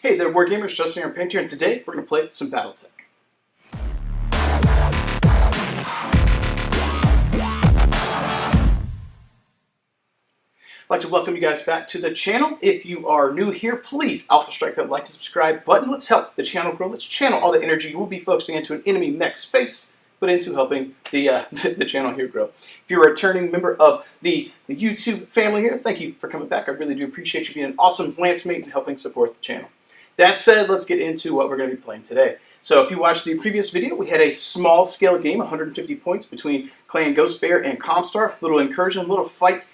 Hey there, Wargamers, Justin here, Paint here, and today we're going to play some Battletech. I'd like to welcome you guys back to the channel. If you are new here, please alpha strike that like and subscribe button. Let's help the channel grow. Let's channel all the energy you will be focusing into an enemy mech's face, but into helping the channel here grow. If you're a returning member of the YouTube family here, thank you for coming back. I really do appreciate you being an awesome lance mate and helping support the channel. That said, let's get into what we're going to be playing today. So if you watched the previous video, we had a small scale game, 150 points between Clan Ghost Bear and COMSTAR. Little incursion, little fight,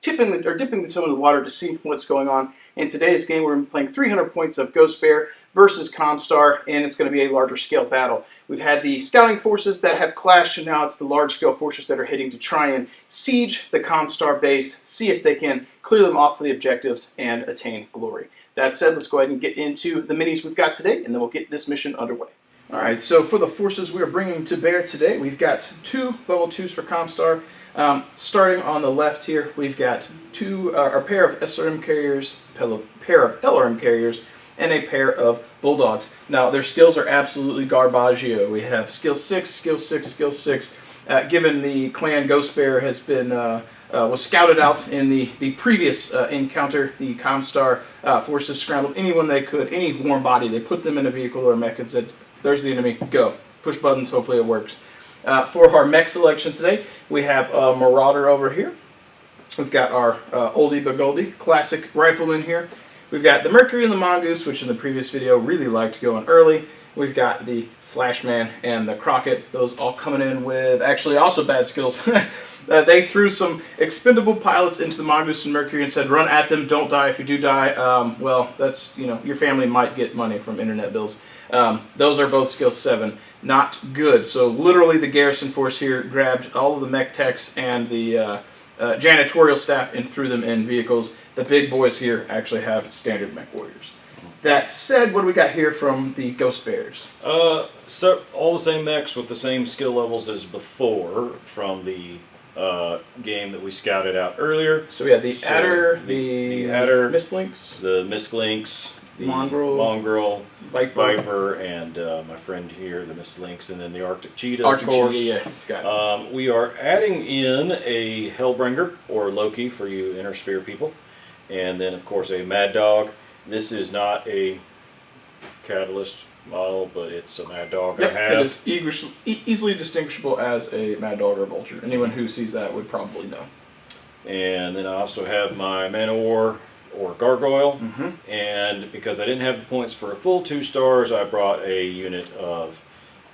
dipping the toe in the water to see what's going on. In today's game, we're playing 300 points of Ghost Bear versus COMSTAR, and it's going to be a larger scale battle. We've had the scouting forces that have clashed, and now it's the large scale forces that are hitting to try and siege the COMSTAR base, see if they can clear them off of the objectives and attain glory. That said, let's go ahead and get into the minis we've got today, and then we'll get this mission underway. Alright, so for the forces we are bringing to bear today, we've got two level 2s for COMSTAR. Starting on the left here, we've got a pair of SRM carriers, a pair of LRM carriers, and a pair of bulldogs. Now, their skills are absolutely garbaggio. We have skill 6, skill 6, skill 6. Given the Clan Ghost Bear has been was scouted out in the previous encounter, the COMSTAR forces scrambled anyone they could, any warm body. They put them in a vehicle or a mech and said, "There's the enemy. Go." Push buttons. Hopefully, it works. For our mech selection today, we have a Marauder over here. We've got our oldie but goldie classic rifleman here. We've got the Mercury and the Mongoose, which in the previous video really liked going early. We've got the Flashman and the Crockett. Those all coming in with actually also bad skills. They threw some expendable pilots into the Mongoose and Mercury and said, "Run at them, don't die. If you do die, well, that's, your family might get money from internet bills." Those are both skill 7. Not good. So literally the garrison force here grabbed all of the mech techs and the janitorial staff and threw them in vehicles. The big boys here actually have standard mech warriors. That said, what do we got here from the Ghost Bears? So all the same mechs with the same skill levels as before from the game that we scouted out earlier. So we had the Adder, the Adder, Mistlinks, the Mistlinks, the Mongrel, Viper, and my friend here, the Mistlinks, and then the Arctic Cheetah, of course. Cheetah, yeah. Got it. We are adding in a Hellbringer, or Loki for you Inner Sphere people, and then of course a Mad Dog. This is not a Catalyst model, but it's a Mad Dog. Yep, it is easily distinguishable as a Mad Dog or Vulture. Anyone who sees that would probably know. And then I also have my Man-O-War or Gargoyle, and because I didn't have the points for a full 2 stars, I brought a unit of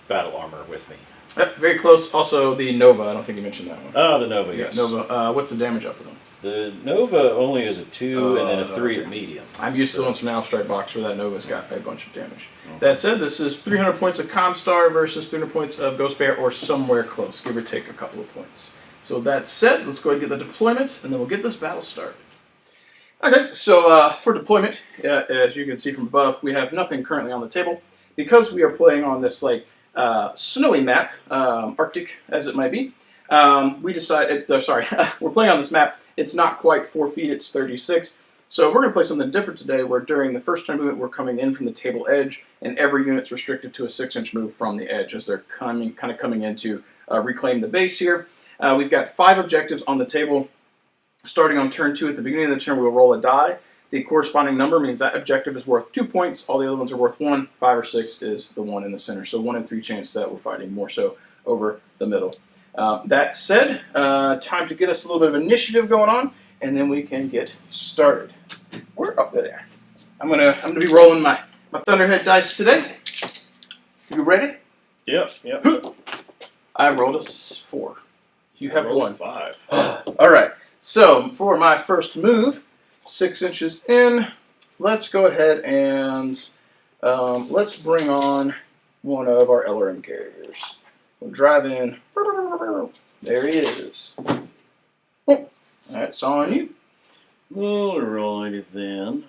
battle armor with me. Yep, very close. Also the Nova. I don't think you mentioned that one. Ah, the Nova, yes. Nova. What's the damage up for them? The Nova only is a 2 and then a 3 at medium. I'm used to ones from Alpha Strike box where that Nova's got a bunch of damage. That said, this is 300 points of COMSTAR versus 300 points of Ghost Bear, or somewhere close, give or take a couple of points. So that said, let's go ahead and get the deployment, and then we'll get this battle started. Okay, so for deployment, as you can see from above, we have nothing currently on the table. Because we are playing on this snowy map, Arctic as it might be, we decided, we're playing on this map. It's not quite 4 feet, it's 36. So we're going to play something different today, where during the first turn movement, we're coming in from the table edge, and every unit's restricted to a 6-inch move from the edge as they're kind of coming in to reclaim the base here. We've got 5 objectives on the table. Starting on turn 2, at the beginning of the turn, we'll roll a die. The corresponding number means that objective is worth 2 points. All the other ones are worth 1. 5 or 6 is the one in the center. So 1 in 3 chance that we're fighting more so over the middle. That said, time to get us a little bit of initiative going on, and then we can get started. We're up there. I'm gonna be rolling my Thunderhead dice today. You ready? Yep. I rolled a 4. You have 1. 5. All right. So for my first move, 6 inches in, let's go ahead and let's bring on one of our LRM carriers. We'll drive in. There he is. Oh, that's on you. Alrighty then.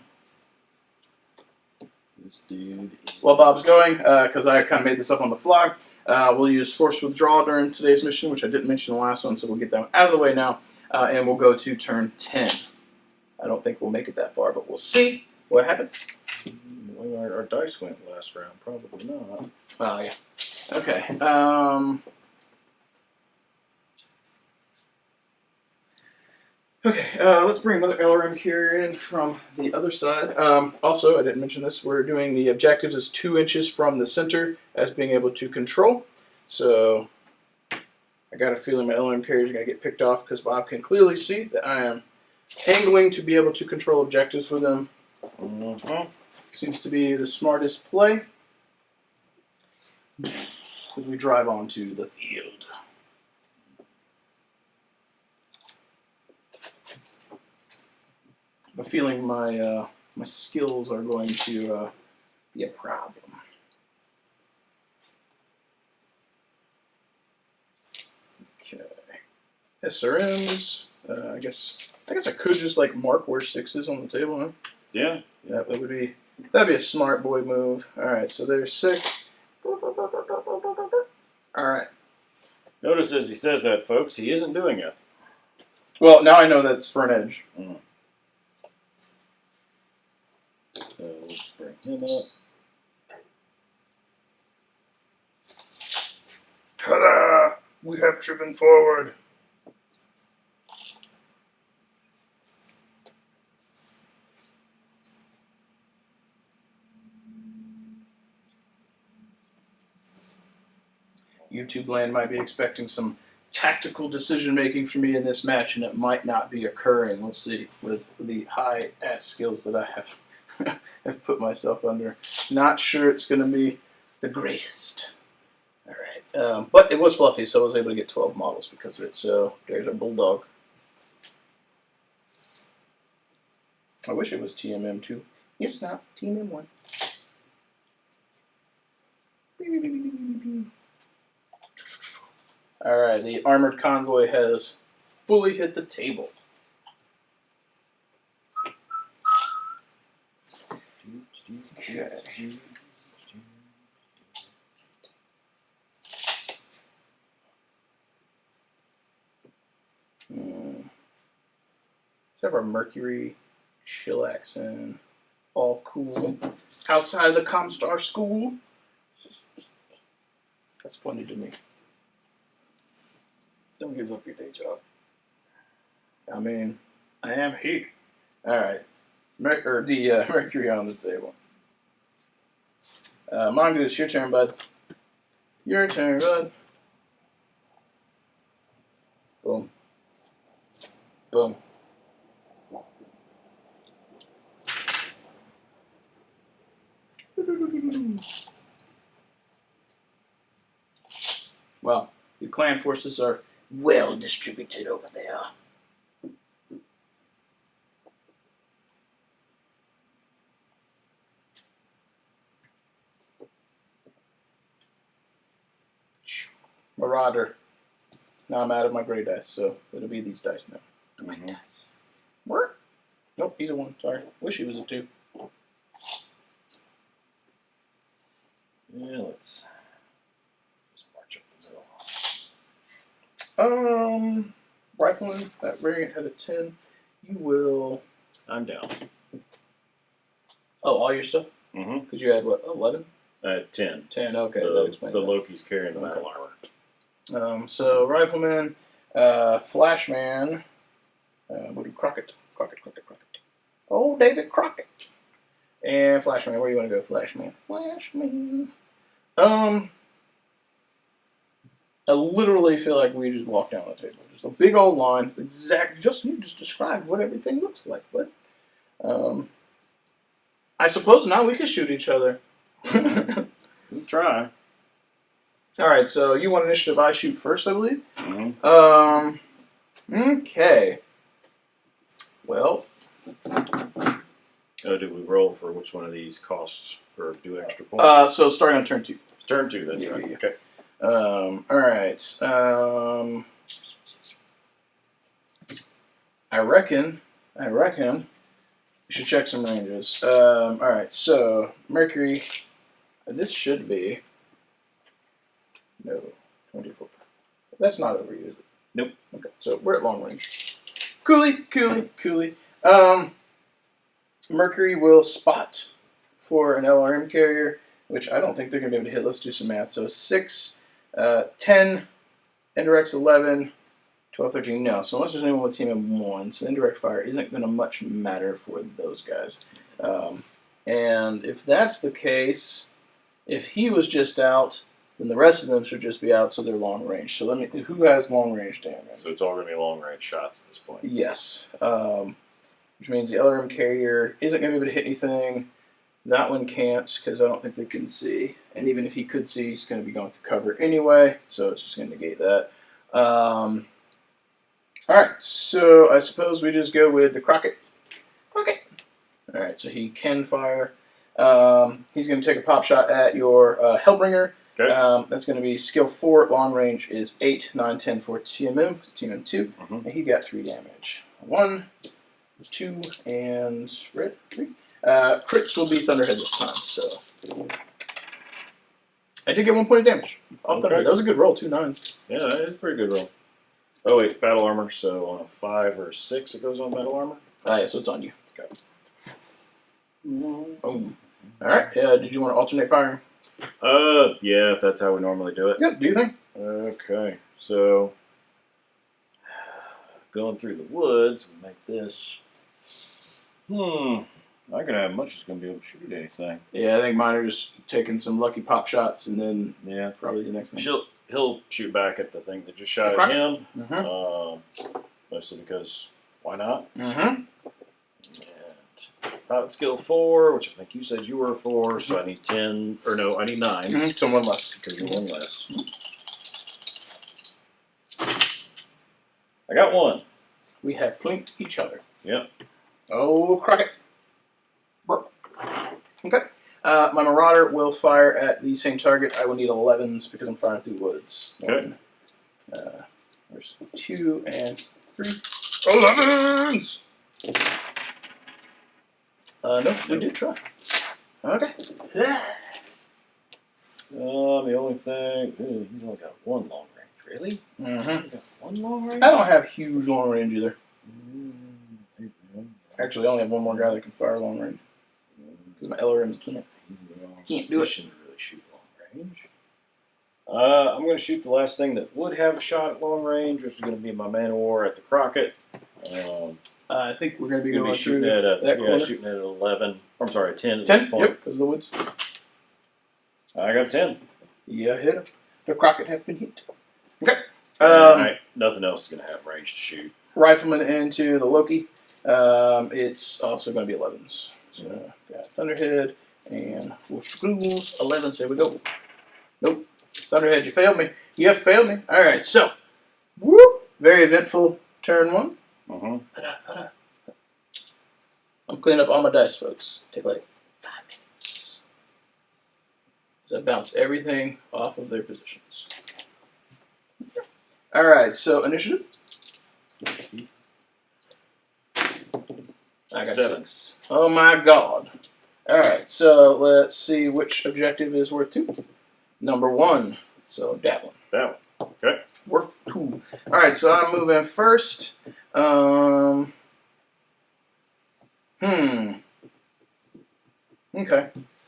This dude. While Bob's going, because I kind of made this up on the fly, we'll use force withdrawal during today's mission, which I didn't mention in the last one, so we'll get that one out of the way now, and we'll go to turn 10. I don't think we'll make it that far, but we'll see what happens. Why our dice went last round. Probably not. Oh, yeah. Okay. Okay, let's bring another LRM carrier in from the other side. Also, I didn't mention this, we're doing the objectives as 2 inches from the center as being able to control. So, I got a feeling my LRM carriers are going to get picked off because Bob can clearly see that I am angling to be able to control objectives with them. Seems to be the smartest play as we drive onto the field. I have a feeling my skills are going to be a problem. Okay, SRMs. I guess I could just like mark where 6 is on the table, huh? Yeah. Yeah, that'd be a smart boy move. All right, so there's 6. All right. Notice as he says that, folks, he isn't doing it. Well, now I know that's for an edge. So let's bring him up. Ta-da! We have driven forward. YouTube land might be expecting some tactical decision making from me in this match, and it might not be occurring. We'll see with the high ass skills that I have put myself under. Not sure it's going to be the greatest. All right, but it was fluffy, so I was able to get 12 models because of it. So there's our bulldog. I wish it was TMM2. It's not TMM1. Alright, the armored convoy has fully hit the table. Okay. Let's have our Mercury chillax in. All cool. Outside of the COMSTAR school. That's funny to me. Don't give up your day job. I mean, I am here. Alright. Mercury on the table. Mongoose, your turn, bud. Your turn, bud. Boom. Boom. Well, the clan forces are well distributed over there. Marauder. Now I'm out of my gray dice, so it'll be these dice now. Gray dice. What? Nope, he's a 1. Sorry. Wish he was a 2. Yeah, let's march up the middle. Rifleman, that variant had a 10. You will. I'm down. Oh, all your stuff? Mm-hmm. Because you had what, 11? I had 10. 10, okay, that explains the that. Loki's carrying the metal armor. So Rifleman, Flashman, we'll do Crockett. Crockett. Oh, David Crockett. And Flashman, where do you want to go, Flashman? Flashman. I literally feel like we just walked down the table. Just a big old line. Exactly. You just described what everything looks like. But I suppose now we could shoot each other. We'll try. All right. So you want initiative? I shoot first, I believe. Mm-hmm. Okay. Well. Oh, do we roll for which one of these costs or do extra points? So starting on turn 2. Turn 2. That's right. Yeah. Okay. All right. I reckon we should check some ranges. All right. So Mercury, this should be 24. That's not over, is it? Nope. Okay. So we're at long range. Coolly. Mercury will spot for an LRM carrier, which I don't think they're going to be able to hit. Let's do some math. So 6, 10, indirects 11, 12, 13. No. So unless there's anyone with team M1, so indirect fire isn't going to much matter for those guys. And if that's the case, if he was just out, then the rest of them should just be out, so they're long range. So who has long range damage? So it's all going to be long range shots at this point. Yes. Which means the LRM carrier isn't going to be able to hit anything. That one can't, because I don't think they can see. And even if he could see, he's going to be going through cover anyway, so it's just going to negate that. Alright, so I suppose we just go with the Crockett. Alright, so he can fire. He's going to take a pop shot at your Hellbringer. Okay. That's going to be skill 4. Long range is 8, 9, 10 for TMM, TMM2. And he got 3 damage. 1, 2, and 3. Crits will be Thunderhead this time, so. I did get 1 point of damage off Thunderhead. That was a good roll, 2 9s. Yeah, that is a pretty good roll. Oh, wait, battle armor, so on a 5 or 6 it goes on battle armor? Yeah, so it's on you. Okay. Boom. Alright, did you want to alternate firing? Yeah, if that's how we normally do it. Yep, do you think? Okay, so going through the woods, we make this. I can have much that's going to be able to shoot anything. Yeah, I think mine are just taking some lucky pop shots, and then probably the next thing. He'll shoot back at the thing that just shot at him. Mostly because why not? And pilot skill 4, which I think you said you were 4, so I need 10, or no, I need 9. So 1 less. Because you're 1 less. I got 1. We have plinked each other. Yep. Oh, Crockett. Okay. My Marauder will fire at the same target. I will need 11s because I'm firing through woods. Okay. There's 2 and 3. 11s! No, we did try. Okay. The only thing, he's only got 1 long range. Really? Mm-hmm. Got 1 long range? I don't have huge long range either. Actually, I only have 1 more guy that can fire long range. Because my LRMs can't do it. Shouldn't really shoot long range. I'm going to shoot the last thing that would have a shot at long range, which is going to be my man of war at the Crockett. I think we're going to be going shooting through at corner. shooting at 11. I'm sorry, 10 at 10? this point. Yep, because of the woods. I got 10. Yeah, hit him. The Crockett have been hit. Okay. Nothing else is going to have range to shoot. Rifleman into the Loki. It's also going to be 11s. So got Thunderhead and 4 screws. 11s. There we go. Nope. Thunderhead, you failed me. You have failed me. All right. So, whoop. Very eventful turn 1. I'm cleaning up all my dice, folks. Take like 5 minutes. So I bounce everything off of their positions. All right. So initiative. I got 7. 6. Oh my god. Alright, so let's see which objective is worth 2. Number 1. So that one. That one. Okay. Worth 2. Alright, so I'm moving first. Okay.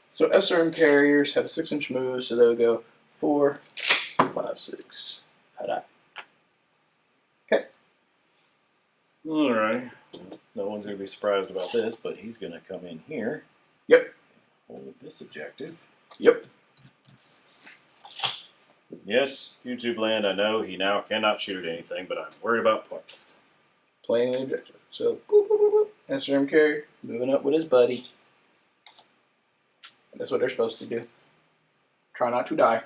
So SRM carriers have a 6-inch move, so they'll go 4, 5, 6. Ta-da. Okay. Alright. No one's going to be surprised about this, but he's going to come in here. Yep. Hold this objective. Yep. Yes, YouTube land, I know he now cannot shoot at anything, but I'm worried about points. Playing the objective. So, boop, boop, boop, boop. SRM carrier moving up with his buddy. That's what they're supposed to do. Try not to die.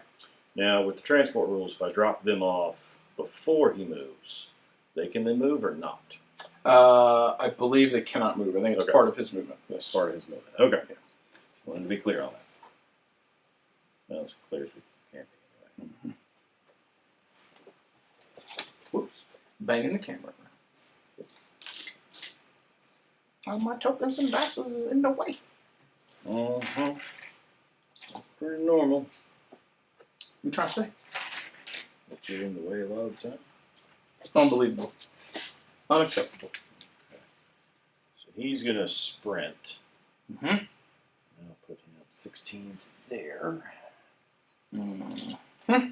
Now, with the transport rules, if I drop them off before he moves, they can then move or not? I believe they cannot move. I think it's part of his movement. Yes. Part of his movement. Okay. Yeah. Wanted to be clear on that. Well, as clear as we can be anyway. Whoops. Banging the camera. Oh, my tokens and dices is in the way. That's pretty normal. You trying to say? That you're in the way a lot of the time. It's unbelievable. Unacceptable. Okay. So he's going to sprint. Mm-hmm. I'll put him 16 to there. Mm-hmm.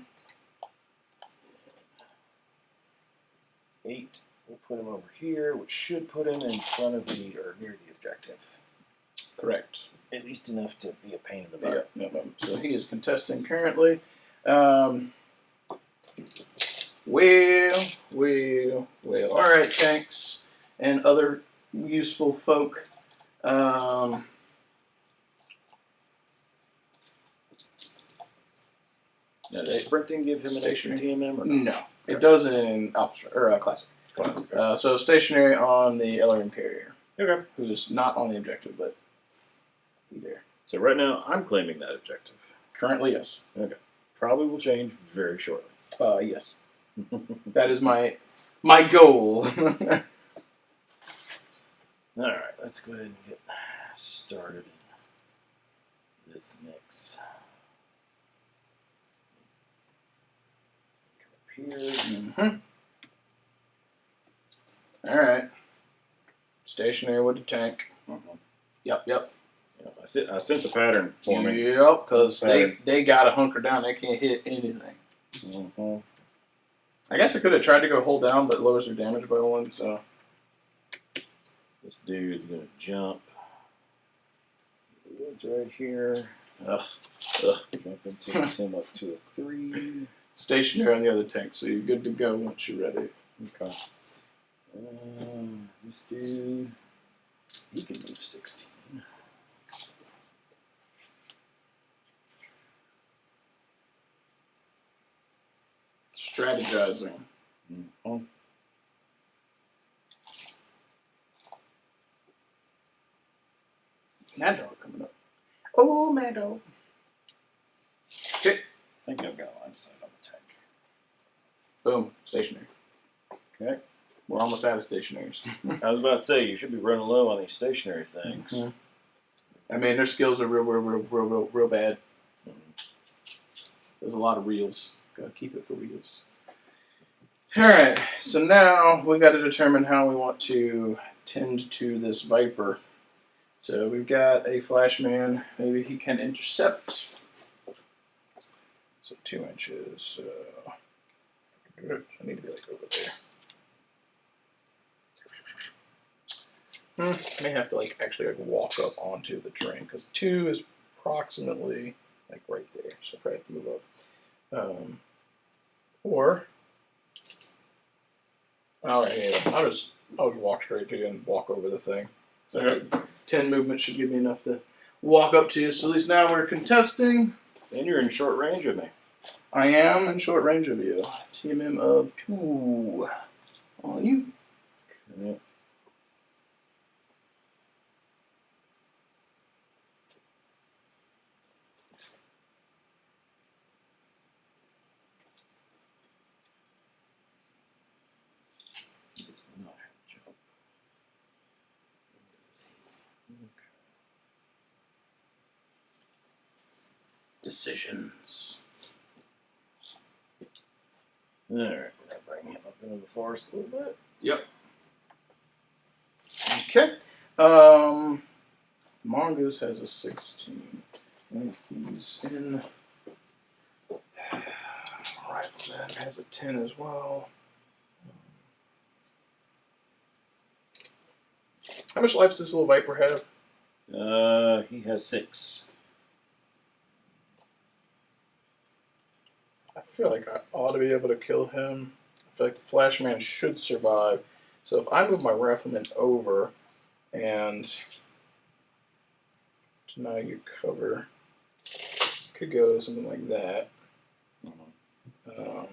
8. We'll put him over here, which should put him in front of the, or near the objective. Correct. At least enough to be a pain in the butt. Yep. So he is contesting currently. Well. All right, tanks and other useful folk. Now, does sprinting give him an extra TMM or not? No, it does in Alpha or Classic. Classic. So stationary on the LRM carrier. Okay. Who's not on the objective, but there. So right now, I'm claiming that objective. Currently, yes. Okay. Probably will change very shortly. Yes. That is my goal. All right, let's go ahead and get started in this mix. Come up here. Mm-hmm. All right. Stationary with the tank. Yep. Yeah, I sense a pattern forming. Yep, because they got to hunker down. They can't hit anything. I guess I could have tried to go hold down, but it lowers their damage by 1, so. This dude's going to jump. The wood's right here. Ugh. Jump and takes him up to a 3. Stationary on the other tank, so you're good to go once you're ready. Okay. This dude, he can move 16. Strategizing. Mad Dog coming up. Oh, Mad Dog. Okay. I think I've got a line of sight on the tank. Boom. Stationary. Okay. We're almost out of stationaries. I was about to say, you should be running low on these stationary things. Mm-hmm. I mean, their skills are real bad. There's a lot of reels. Gotta keep it for reels. Alright, so now we got to determine how we want to tend to this Viper. So we've got a Flashman. Maybe he can intercept. So 2 inches. I need to be like over there. May have to actually walk up onto the terrain because 2 is approximately right there. So I probably have to move up. Or all right, yeah, I'll just walk straight to you and walk over the thing. So 10 movement should give me enough to walk up to you. So at least now we're contesting. And you're in short range of me. I am in short range of you. TMM of 2 on you. Okay. Decisions. All right, we're going to bring him up into the forest a little bit. Yep. Okay. Mongoose has a 16. I think he's in. Rifleman has a 10 as well. How much life does this little Viper have? He has 6. I feel like I ought to be able to kill him. I feel like the Flashman should survive. So if I move my Rifleman over and deny you cover, could go something like that. But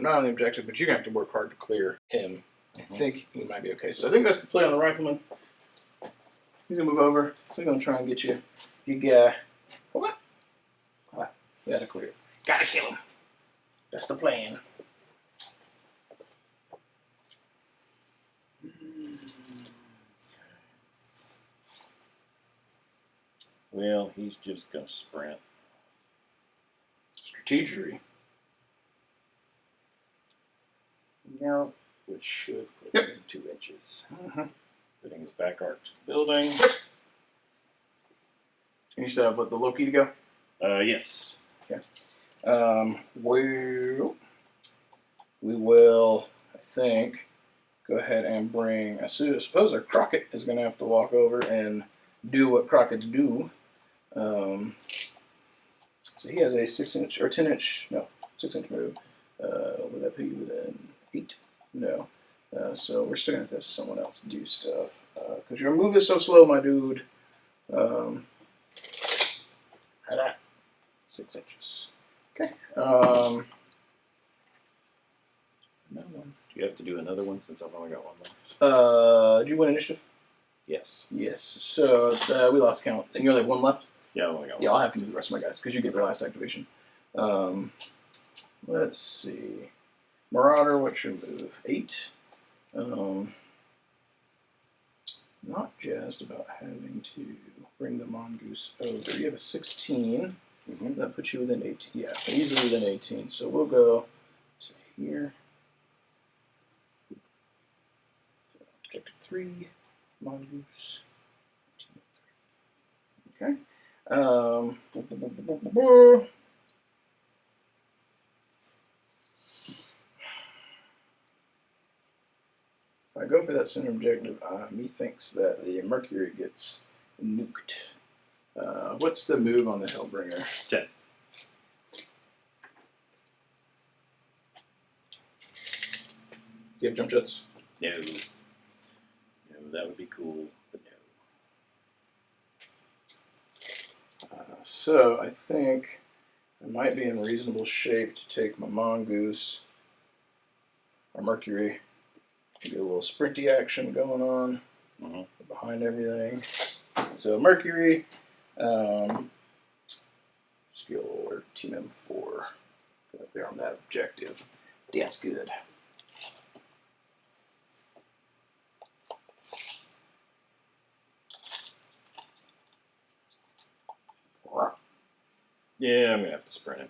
not on the objective, but you're going to have to work hard to clear him. I think he might be okay. So I think that's the play on the Rifleman. He's going to move over. He's going to try and get you. You guy. What? We got to clear it. Got to kill him. That's the plan. Well, he's just going to sprint. Strategery. No, which should put him in 2 inches. Uh-huh. Putting his back arc to the building. And you still have what, the Loki to go? Yes. Okay. We will, I think, go ahead and bring. I suppose our Crockett is going to have to walk over and do what Crockett's do. So he has a 6-inch or 10-inch, no, 6-inch move. Would that put you within 8? No. So we're still going to have someone else do stuff. Because your move is so slow, my dude. How that? 6 inches. Okay. Another one. Do you have to do another one since I've only got one left? Did you win initiative? Yes. Yes. So we lost count. And you only have one left? Yeah, I only got one. Yeah, I'll have to do the rest of my guys because you get their last activation. Let's see. Marauder, what's your move? 8. Not jazzed about having to bring the mongoose over. You have a 16. Mm-hmm. That puts you within 18. Yeah, easily within 18. So we'll go to here. So objective 3, mongoose. Okay. If I go for that center objective, methinks that the Mercury gets nuked. What's the move on the Hellbringer? 10. Do you have jump jets? No. No, that would be cool, but no. So I think I might be in reasonable shape to take my mongoose or Mercury. Get a little sprinty action going on behind everything. So Mercury, skill or team M4. Go up there on that objective. That's good. Yeah, I'm going to have to sprint him.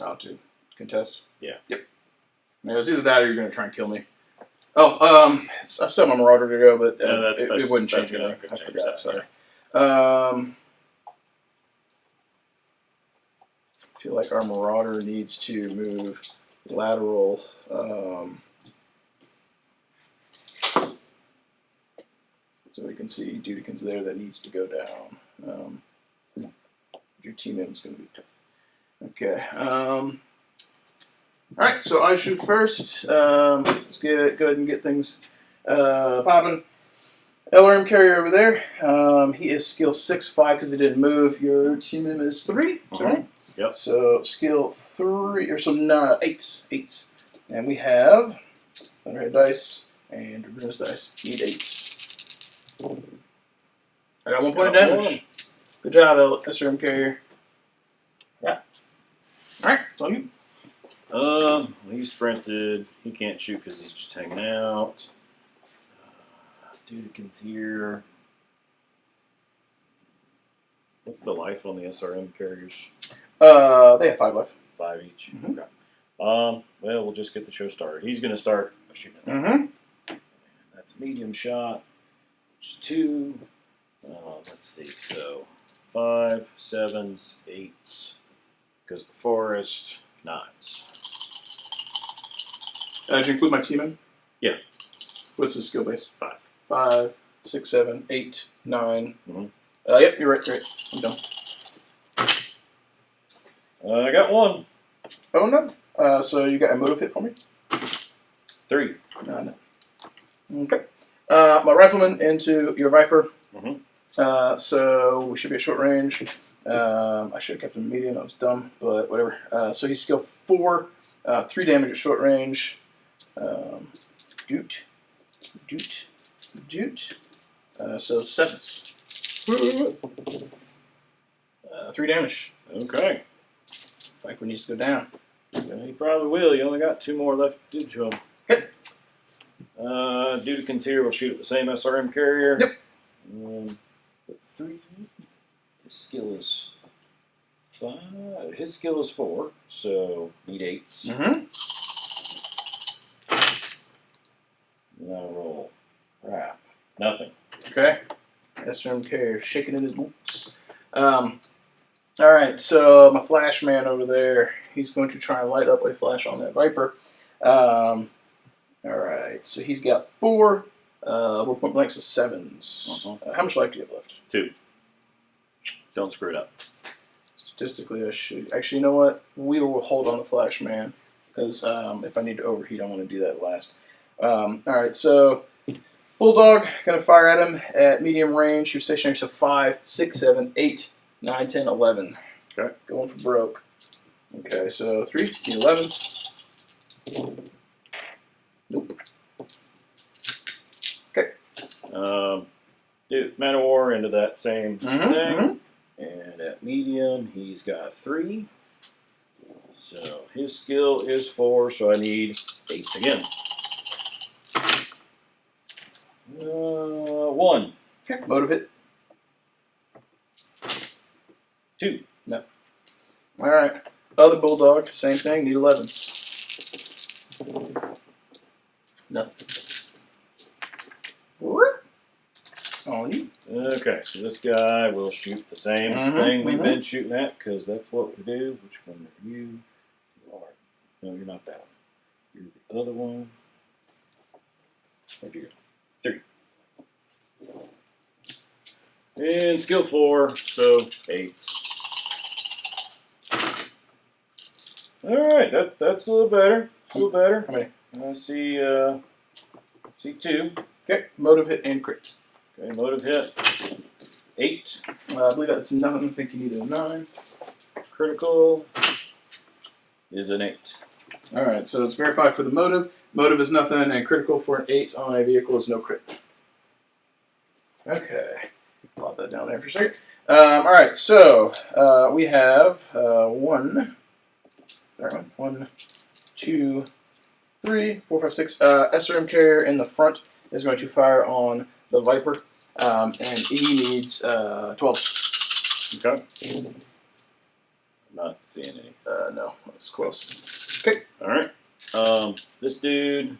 Oh, to contest? Yeah. Yep. It was either that or you're going to try and kill me. Oh, I still have my Marauder to go, but it wouldn't change anything. I forgot, sorry. I feel like our Marauder needs to move lateral. So we can see Dudekins there that needs to go down. Your team is going to be tough. Okay. All right, so I shoot first. Let's go ahead and get things popping. LRM carrier over there. He is skill 6-5 because he didn't move. Your team is 3. Sorry. Yep. So skill 3 or some 8. And we have Thunderhead dice and Dragoon's dice. Need 8s. I got 1 point of damage. Good job, SRM carrier. Yeah. All right, it's on you. He sprinted. He can't shoot because he's just hanging out. Dudekin's here. What's the life on the SRM carriers? They have 5 left. 5 each. Mm-hmm. Okay. Well, we'll just get the show started. He's going to start shooting at them. Mm-hmm. That's medium shot, which is 2. Let's see. So 5, 7s, 8s. Goes to forest. 9s. Did you include my team in? Yeah. What's his skill base? 5. 5, 6, 7, 8, 9. Mm-hmm. Yep, you're right. I'm done. I got 1. Oh, no. So you got a motive hit for me? 3. No. Okay. My rifleman into your Viper. Mm-hmm. So we should be at short range. I should have kept him medium. That was dumb, but whatever. So he's skill 4, 3 damage at short range. Doot. So 7s. 3 damage. Okay. Viper needs to go down. Well, he probably will. You only got 2 more left to do to him. Okay. Dudekin's here. We'll shoot at the same SRM carrier. Yep. The 3. His skill is 5. His skill is 4. So need 8s. Mm-hmm. Now roll. Crap. Nothing. Okay. SRM carrier shaking in his boots. All right, so my flash man over there, he's going to try and light up a flash on that Viper. All right, so he's got 4. We're point blanks of 7s. How much life do you have left? 2. Don't screw it up. Statistically, I should. Actually, you know what? We will hold on the flash man because if I need to overheat, I want to do that last. All right, so Bulldog gonna fire at him at medium range. He was stationary, so 5, 6, 7, 8, 9, 10, 11. Okay. Going for broke. Okay, so 3, 11s. Nope. Okay. Do Man of War into that same thing. Mm-hmm. And at medium, he's got 3. So his skill is 4, so I need 8s again. 1. Okay. Motive hit. 2. No. All right. Other Bulldog, same thing. Need 11s. Nothing. What? On you. Okay, so this guy will shoot the same thing we've been shooting at because that's what we do. Which one are you? You are. No, you're not that one. You're the other one. Where'd you go? 3. And skill 4, so 8s. All right, that's a little better. It's a little better. How many? I see 2. Okay. Motive hit and crit. Okay, motive hit 8. I believe that's nothing. I think you need a 9. Critical is an 8. All right, so it's verified for the motive. Motive is nothing, and critical for an 8 on a vehicle is no crit. Okay, plot that down there for a second. All right, so we have 1, 2, 3, 4, 5, 6. SRM carrier in the front is going to fire on the Viper, and he needs 12. Okay. I'm not seeing any. No, that's close. Okay. All right. This dude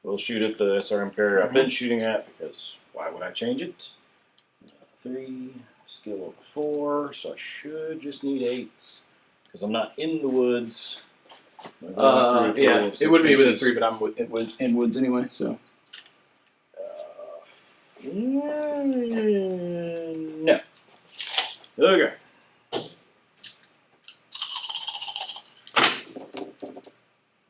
will shoot at the SRM carrier I've been shooting at because why would I change it? 3, skill over 4, so I should just need 8s because I'm not in the woods. Yeah, it would be within 3, but I'm in woods anyway, so. No. Okay.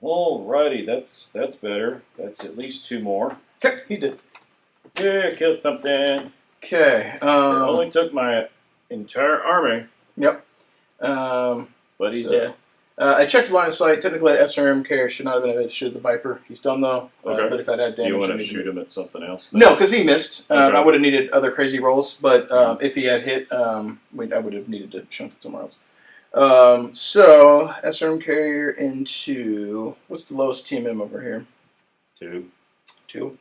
Alrighty, that's better. That's at least 2 more. Okay, he did. Yeah, killed something. Okay. It only took my entire army. Yep. But he's dead. I checked the line of sight. Technically, the SRM carrier should not have been able to shoot the Viper. He's done though. Okay. But if I'd had damage, do you want to shoot him at something else? No, because he missed. Okay. I would have needed other crazy rolls, but if he had hit, I would have needed to shunt it somewhere else. So SRM carrier into what's the lowest TMM over here? 2. 2.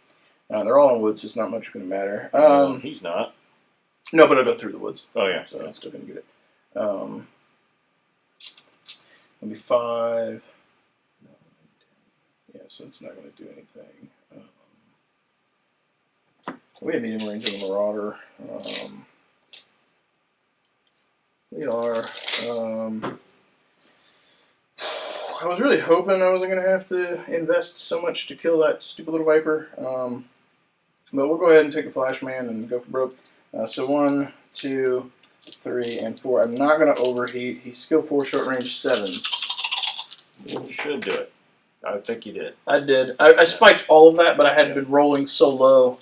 They're all in woods, so it's not much going to matter. He's not. No, but I'll go through the woods. Oh yeah. So I'm still going to get it. Maybe 5. No, 10. Yeah, so it's not going to do anything. We have medium range on the Marauder. We are. I was really hoping I wasn't going to have to invest so much to kill that stupid little Viper. But we'll go ahead and take a Flash Man and go for broke. So 1, 2, 3, and 4. I'm not going to overheat. He's skill 4, short range 7. You should do it. I think you did. I did. I spiked all of that, but I had been rolling so low.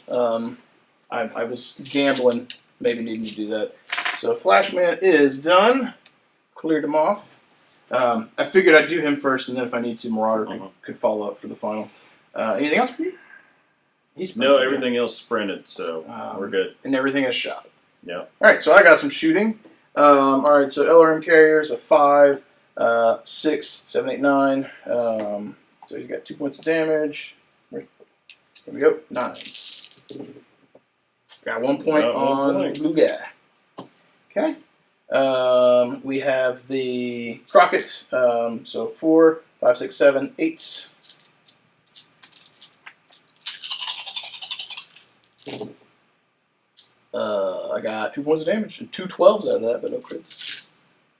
I was gambling, maybe needing to do that. So Flashman is done. Cleared him off. I figured I'd do him first, and then if I need to, Marauder could follow up for the final. Anything else for you? No, everything else sprinted, so we're good. And everything is shot. Yeah. All right, so I got some shooting. All right, so LRM carriers a 5, 6, 7, 8, 9. So you got 2 points of damage. Here we go, 9s. Got 1 point on the blue guy. Okay. We have the Crockett. So 4, 5, 6, 7, 8s. I got 2 points of damage and 2 12s out of that, but no crits.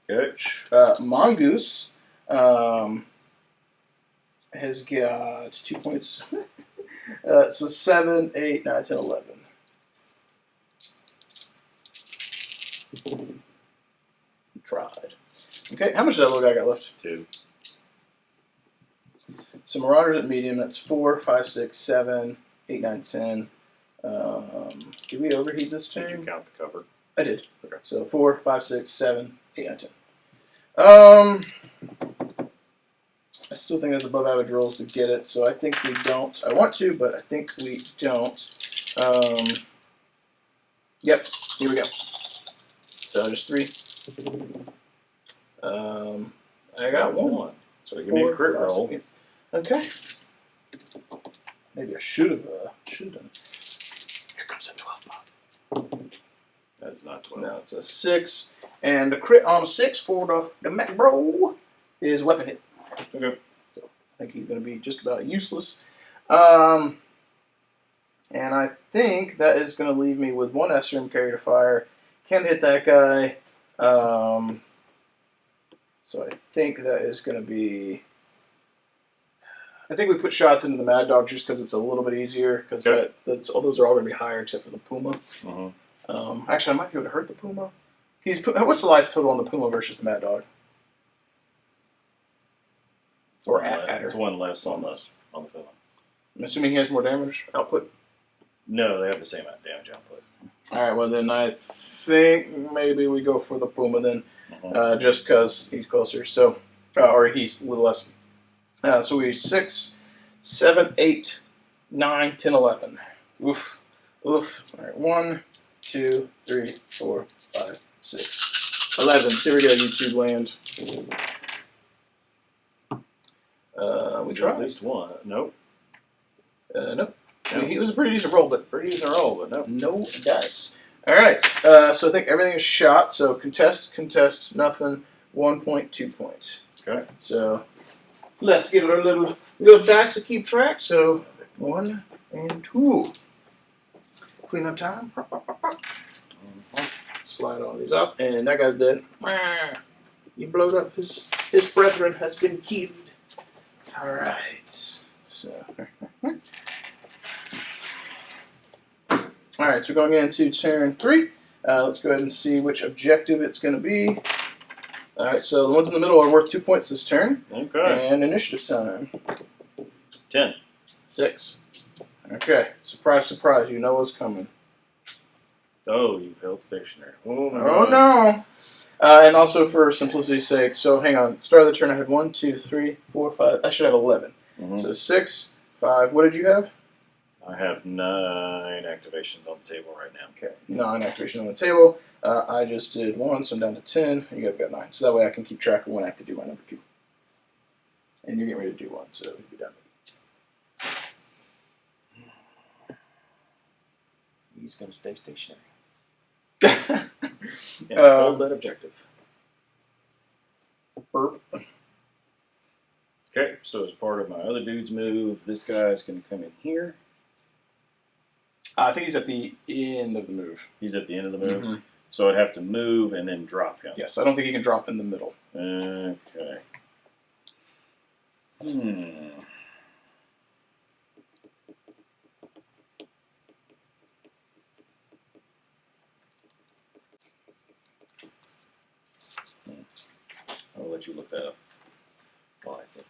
Catch. Mongoose has got 2 points. So 7, 8, 9, 10, 11. Tried. Okay, how much does that little guy got left? 2. So Marauders at medium, that's 4, 5, 6, 7, 8, 9, 10. Did we overheat this turn? Did you count the cover? I did. Okay. So 4, 5, 6, 7, 8, 9, 10. I still think that's above average rolls to get it, so I think we don't. I want to, but I think we don't. Yep, here we go. So just 3. I got 1. So give me a crit roll. 6, okay. Maybe I should have done it. Here comes a 12 pop. That is not 12. No, it's a 6. And the crit on a 6 for the mech-bro is weapon hit. Okay. So I think he's going to be just about useless. And I think that is going to leave me with 1 SRM carry to fire. Can't hit that guy. So I think that is going to be... I think we put shots into the Mad Dog just because it's a little bit easier. Because that's all those are all going to be higher except for the Puma. Actually, I might be able to hurt the Puma. What's the life total on the Puma versus the Mad Dog? Or Adder? It's 1 less on the Puma. I'm assuming he has more damage output? No, they have the same damage output. Alright, well then I think maybe we go for the Puma then. Just because he's closer. So, or he's a little less. So we 6, 7, 8, 9, 10, 11. Oof. Oof. Alright, 1, 2, 3, 4, 5, 6, 11. Here we go, YouTube land. We tried. At least 1. Nope. Nope. I mean, he was a pretty decent roll, but Pretty decent roll, but nope. no dice. All right. So I think everything is shot. So contest, nothing. 1 point, 2 points. Okay. So let's get our little dice to keep track. So 1 and 2. Clean up time. Slide all these off, and that guy's dead. You blowed up. His brethren has been killed. All right. So. All right, so we're going into turn 3. Let's go ahead and see which objective it's going to be. All right, so the ones in the middle are worth 2 points this turn. Okay. And initiative time. 10. 6. Okay, surprise, surprise, you know what's coming. Oh, you held stationary. Oh, no. And also for simplicity's sake, so hang on. Start of the turn, I had 1, 2, 3, 4, 5. I should have 11. So 6, 5. What did you have? I have 9 activations on the table right now. Okay, 9 activation on the table. I just did 1, so I'm down to 10. And you guys got 9. So that way I can keep track of when I have to do my number 2. And you're getting ready to do 1, so you'll be done. He's going to stay stationary. And hold that objective. Burp. Okay, so as part of my other dude's move, this guy's going to come in here. I think he's at the end of the move. He's at the end of the move. So I'd have to move and then drop him. Yes, I don't think he can drop in the middle. Okay. I'll let you look that up while I think.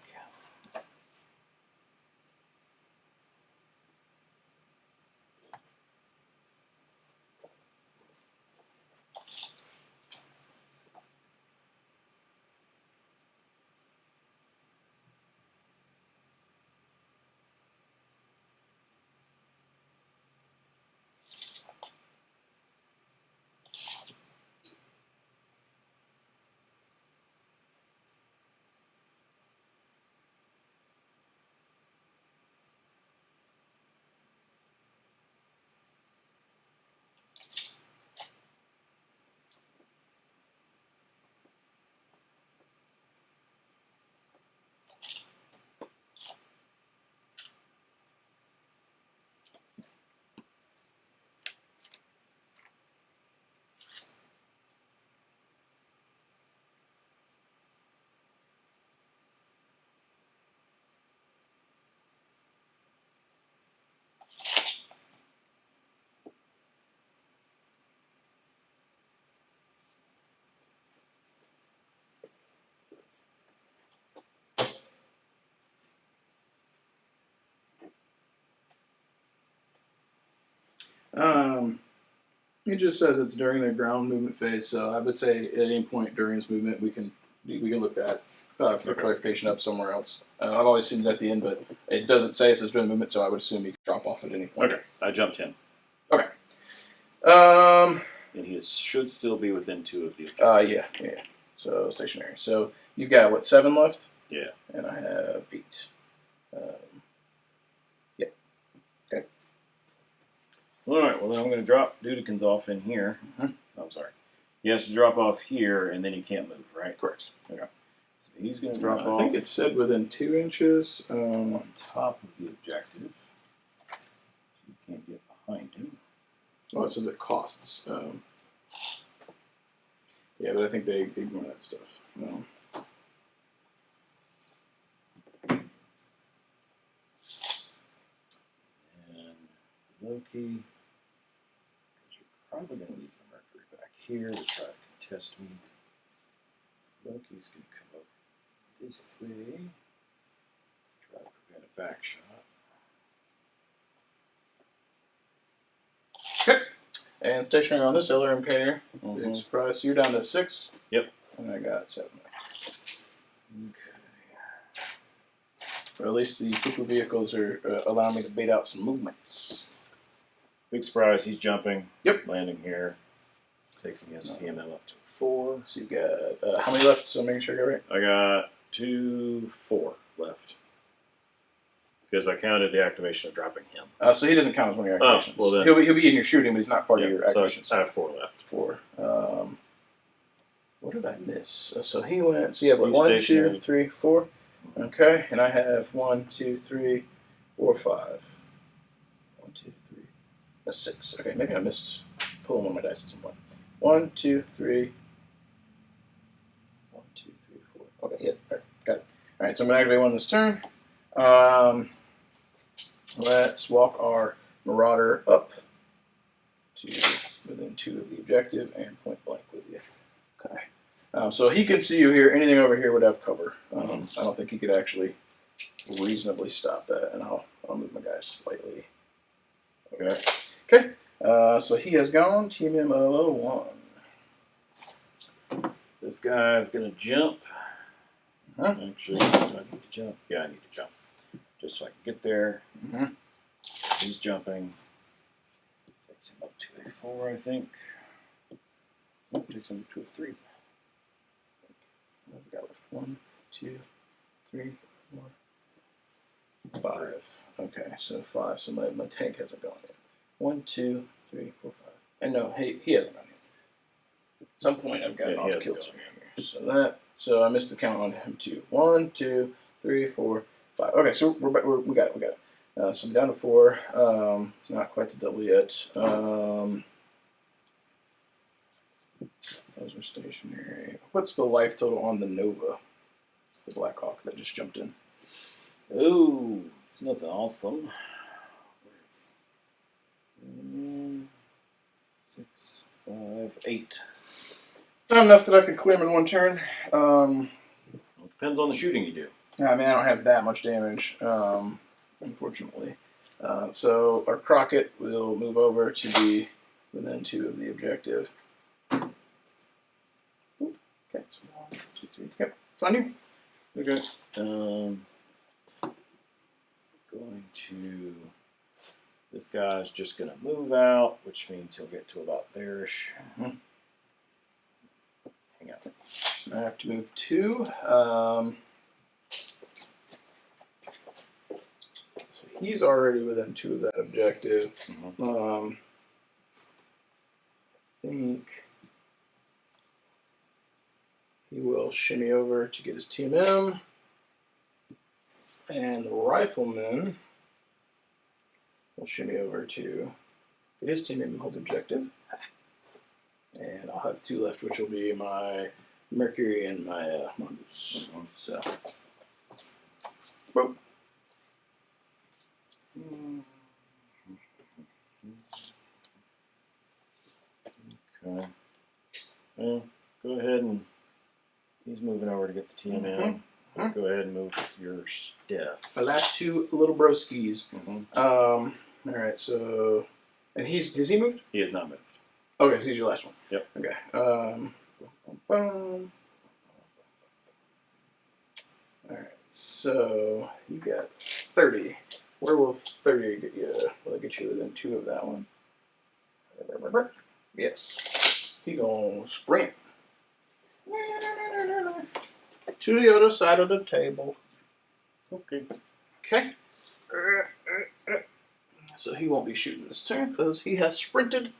It just says it's during the ground movement phase, so I would say at any point during his movement we can look that for clarification up somewhere else. I've always seen it at the end, but it doesn't say it says during the movement, so I would assume he can drop off at any point. Okay, I jumped him. Okay. And he should still be within 2 of the objectives. Yeah. So stationary. So you've got what, 7 left? Yeah. And I have 8. Yeah. Okay. All right. Well, then I'm going to drop Dudekins off in here. I'm sorry. He has to drop off here, and then he can't move, right? Correct. Okay. So he's going to drop off. I think it said within 2 inches. On top of the objective. You can't get behind him. Well, it says it costs. Yeah, but I think they ignore that stuff. No. And Loki, because you're probably going to leave the Mercury back here to try to contest me. Loki's going to come over this way, try to prevent a back shot. Okay. And stationary on this LRM carrier. Big surprise. So you're down to 6. Yep. And I got 7. Okay. Or at least the poo-poo vehicles are allowing me to bait out some movements. Big surprise, he's jumping. Yep. Landing here. Taking his TMM up to 4. So you've got, how many left? So making sure I got right. I got 4 left. Because I counted the activation of dropping him. So he doesn't count as one of your activations. Oh, well then. He'll be in your shooting, but he's not part of your activations. So I have 4 left. 4. What did I miss? So he went. So you have what? He's 1, stationary. 2, 3, 4. Okay, and I have 1, 2, 3, 4, 5. 1, 2, 3. That's 6. Okay, maybe I missed pulling one of my dice at some point. 1, 2, 3. 1, 2, 3, 4. Okay, yeah, all right, got it. All right, so I'm gonna activate one this turn. Let's walk our Marauder up to within 2 of the objective and point blank with you. Okay. So he can see you here. Anything over here would have cover. I don't think he could actually reasonably stop that. And I'll move my guys slightly. Okay. Okay. So he has gone. Team M001. This guy's going to jump. Actually, do I need to jump? Yeah, I need to jump. Just so I can get there. He's jumping. Takes him up to a 4, I think. Nope, takes him to a 3. I've got left 1, 2, 3, 4, 5. Okay, so 5. So my tank hasn't gone yet. 1, 2, 3, 4, 5. And no, he hasn't gone yet. At some point I've got off kilter here. So I missed the count on him too. 1, 2, 3, 4, 5. Okay, so we got it. So I'm down to 4. It's not quite to double yet. Those are stationary. What's the life total on the Nova? The Black Hawk that just jumped in. Ooh, it's nothing awesome. Where is it? 6, 5, 8. Not enough that I can clear him in one turn. Well, it depends on the shooting you do. I mean, I don't have that much damage, unfortunately. So our Crockett will move over to be within 2 of the objective. Okay, so 1, 2, 3. Yep, it's on you. Okay. Going to. This guy's just going to move out, which means he'll get to about there-ish. Hang on. I have to move 2. So he's already within 2 of that objective. I think he will shimmy over to get his TMM. And the rifleman will shimmy over to get his TMM and hold the objective. And I'll have 2 left, which will be my Mercury and my Mongoose. So, whoop. Okay. Well, go ahead and he's moving over to get the TMM. Go ahead and move your stuff. My last 2 little broskies. All right, so And has he moved? He has not moved. Okay, so he's your last one. Yep. Okay. All right. So you got 30. Where will 30 get you? Will it get you within 2 of that one? Yes. He gonna sprint to the other side of the table. Okay. Okay. So he won't be shooting this turn because he has sprinted,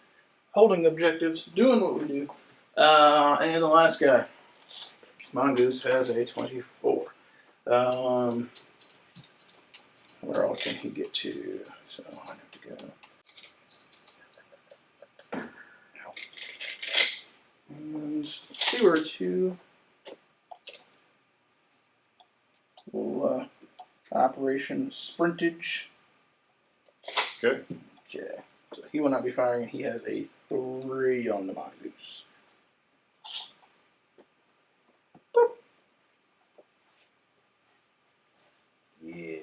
holding objectives, doing what we do. And the last guy, Mongoose, has a 24. Where else can he get to? So I have to go. And let's see where to. Little Operation Sprintage. Okay. Okay. So he will not be firing. He has a 3 on the Mongoose. Boop. Yeah.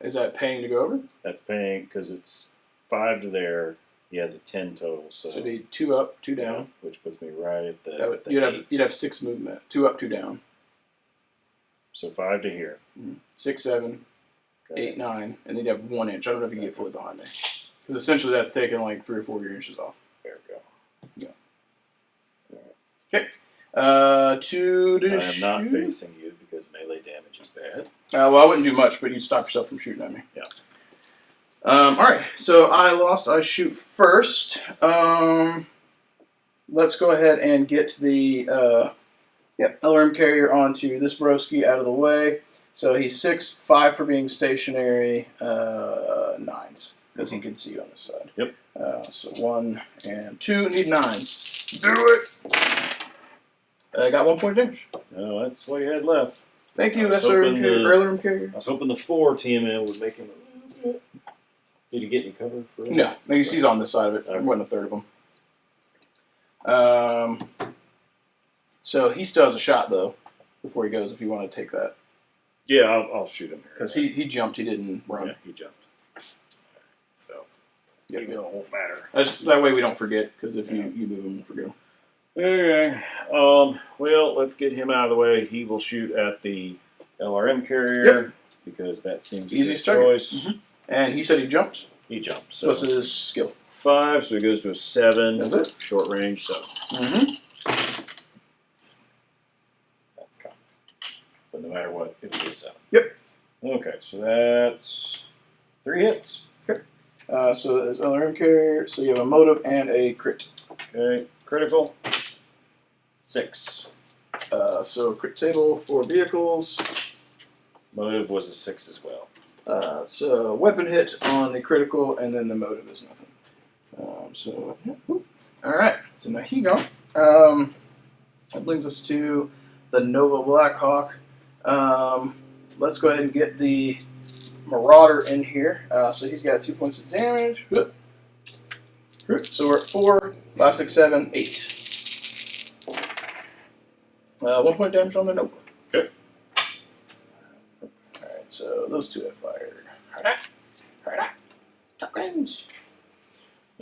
Is that paying to go over? That's paying because it's 5 to there. He has a 10 total. So So it'd be 2 up, 2 down. which puts me right at the, You'd have 6 movement. 2 up, 2 down. So 5 to here. 6, 7, Okay. 8, 9, and then you have 1 inch. I don't know if you can get fully behind me. Because essentially that's taking like 3 or 4 of your inches off. There we go. Okay. To the I am not shoot. basing you because melee damage is bad. Well, I wouldn't do much, but you'd stop yourself from shooting at me. Yeah. All right. So I lost. I shoot first. Let's go ahead and get the LRM carrier onto this broski out of the way. So he's 6, 5 for being stationary, 9s because he can see you on this side. Yep. So 1 and 2 need 9s. Do it. I got 1 point damage. No, that's what you had left. Thank you, I was LRM carrier. I was hoping the 4 TML would make him a little bit. Did you get any cover for that? No, he's on this side of it. Okay. There wasn't a third of them. So he still has a shot though before he goes. If you want to take that, Yeah, I'll shoot him here. because he jumped, he didn't run. Yeah, he jumped. So Yeah, it won't matter. that way we don't forget. Because if you move him, we'll forget him. Okay. Well, let's get him out of the way. He will shoot at the LRM carrier because that seems Easy his start. choice. And he said he jumped. He jumped. So What's his skill? 5, so he goes to a 7. That's it. Short range, so that's common. But no matter what, it'll be a 7. Yep. Okay, so that's 3 hits. So there's LRM carrier. So you have a motive and a crit. Okay, critical. 6. So crit table for vehicles. Motive was a 6 as well. So weapon hit on the critical, and then the motive is nothing. All right. So now he gone. That brings us to the Nova Blackhawk. Let's go ahead and get the Marauder in here. So he's got 2 points of damage. So we're at 4, 5, 6, 7, 8. 1 point damage on the Nova. Okay. Alright, so those 2 have fired. Tokens.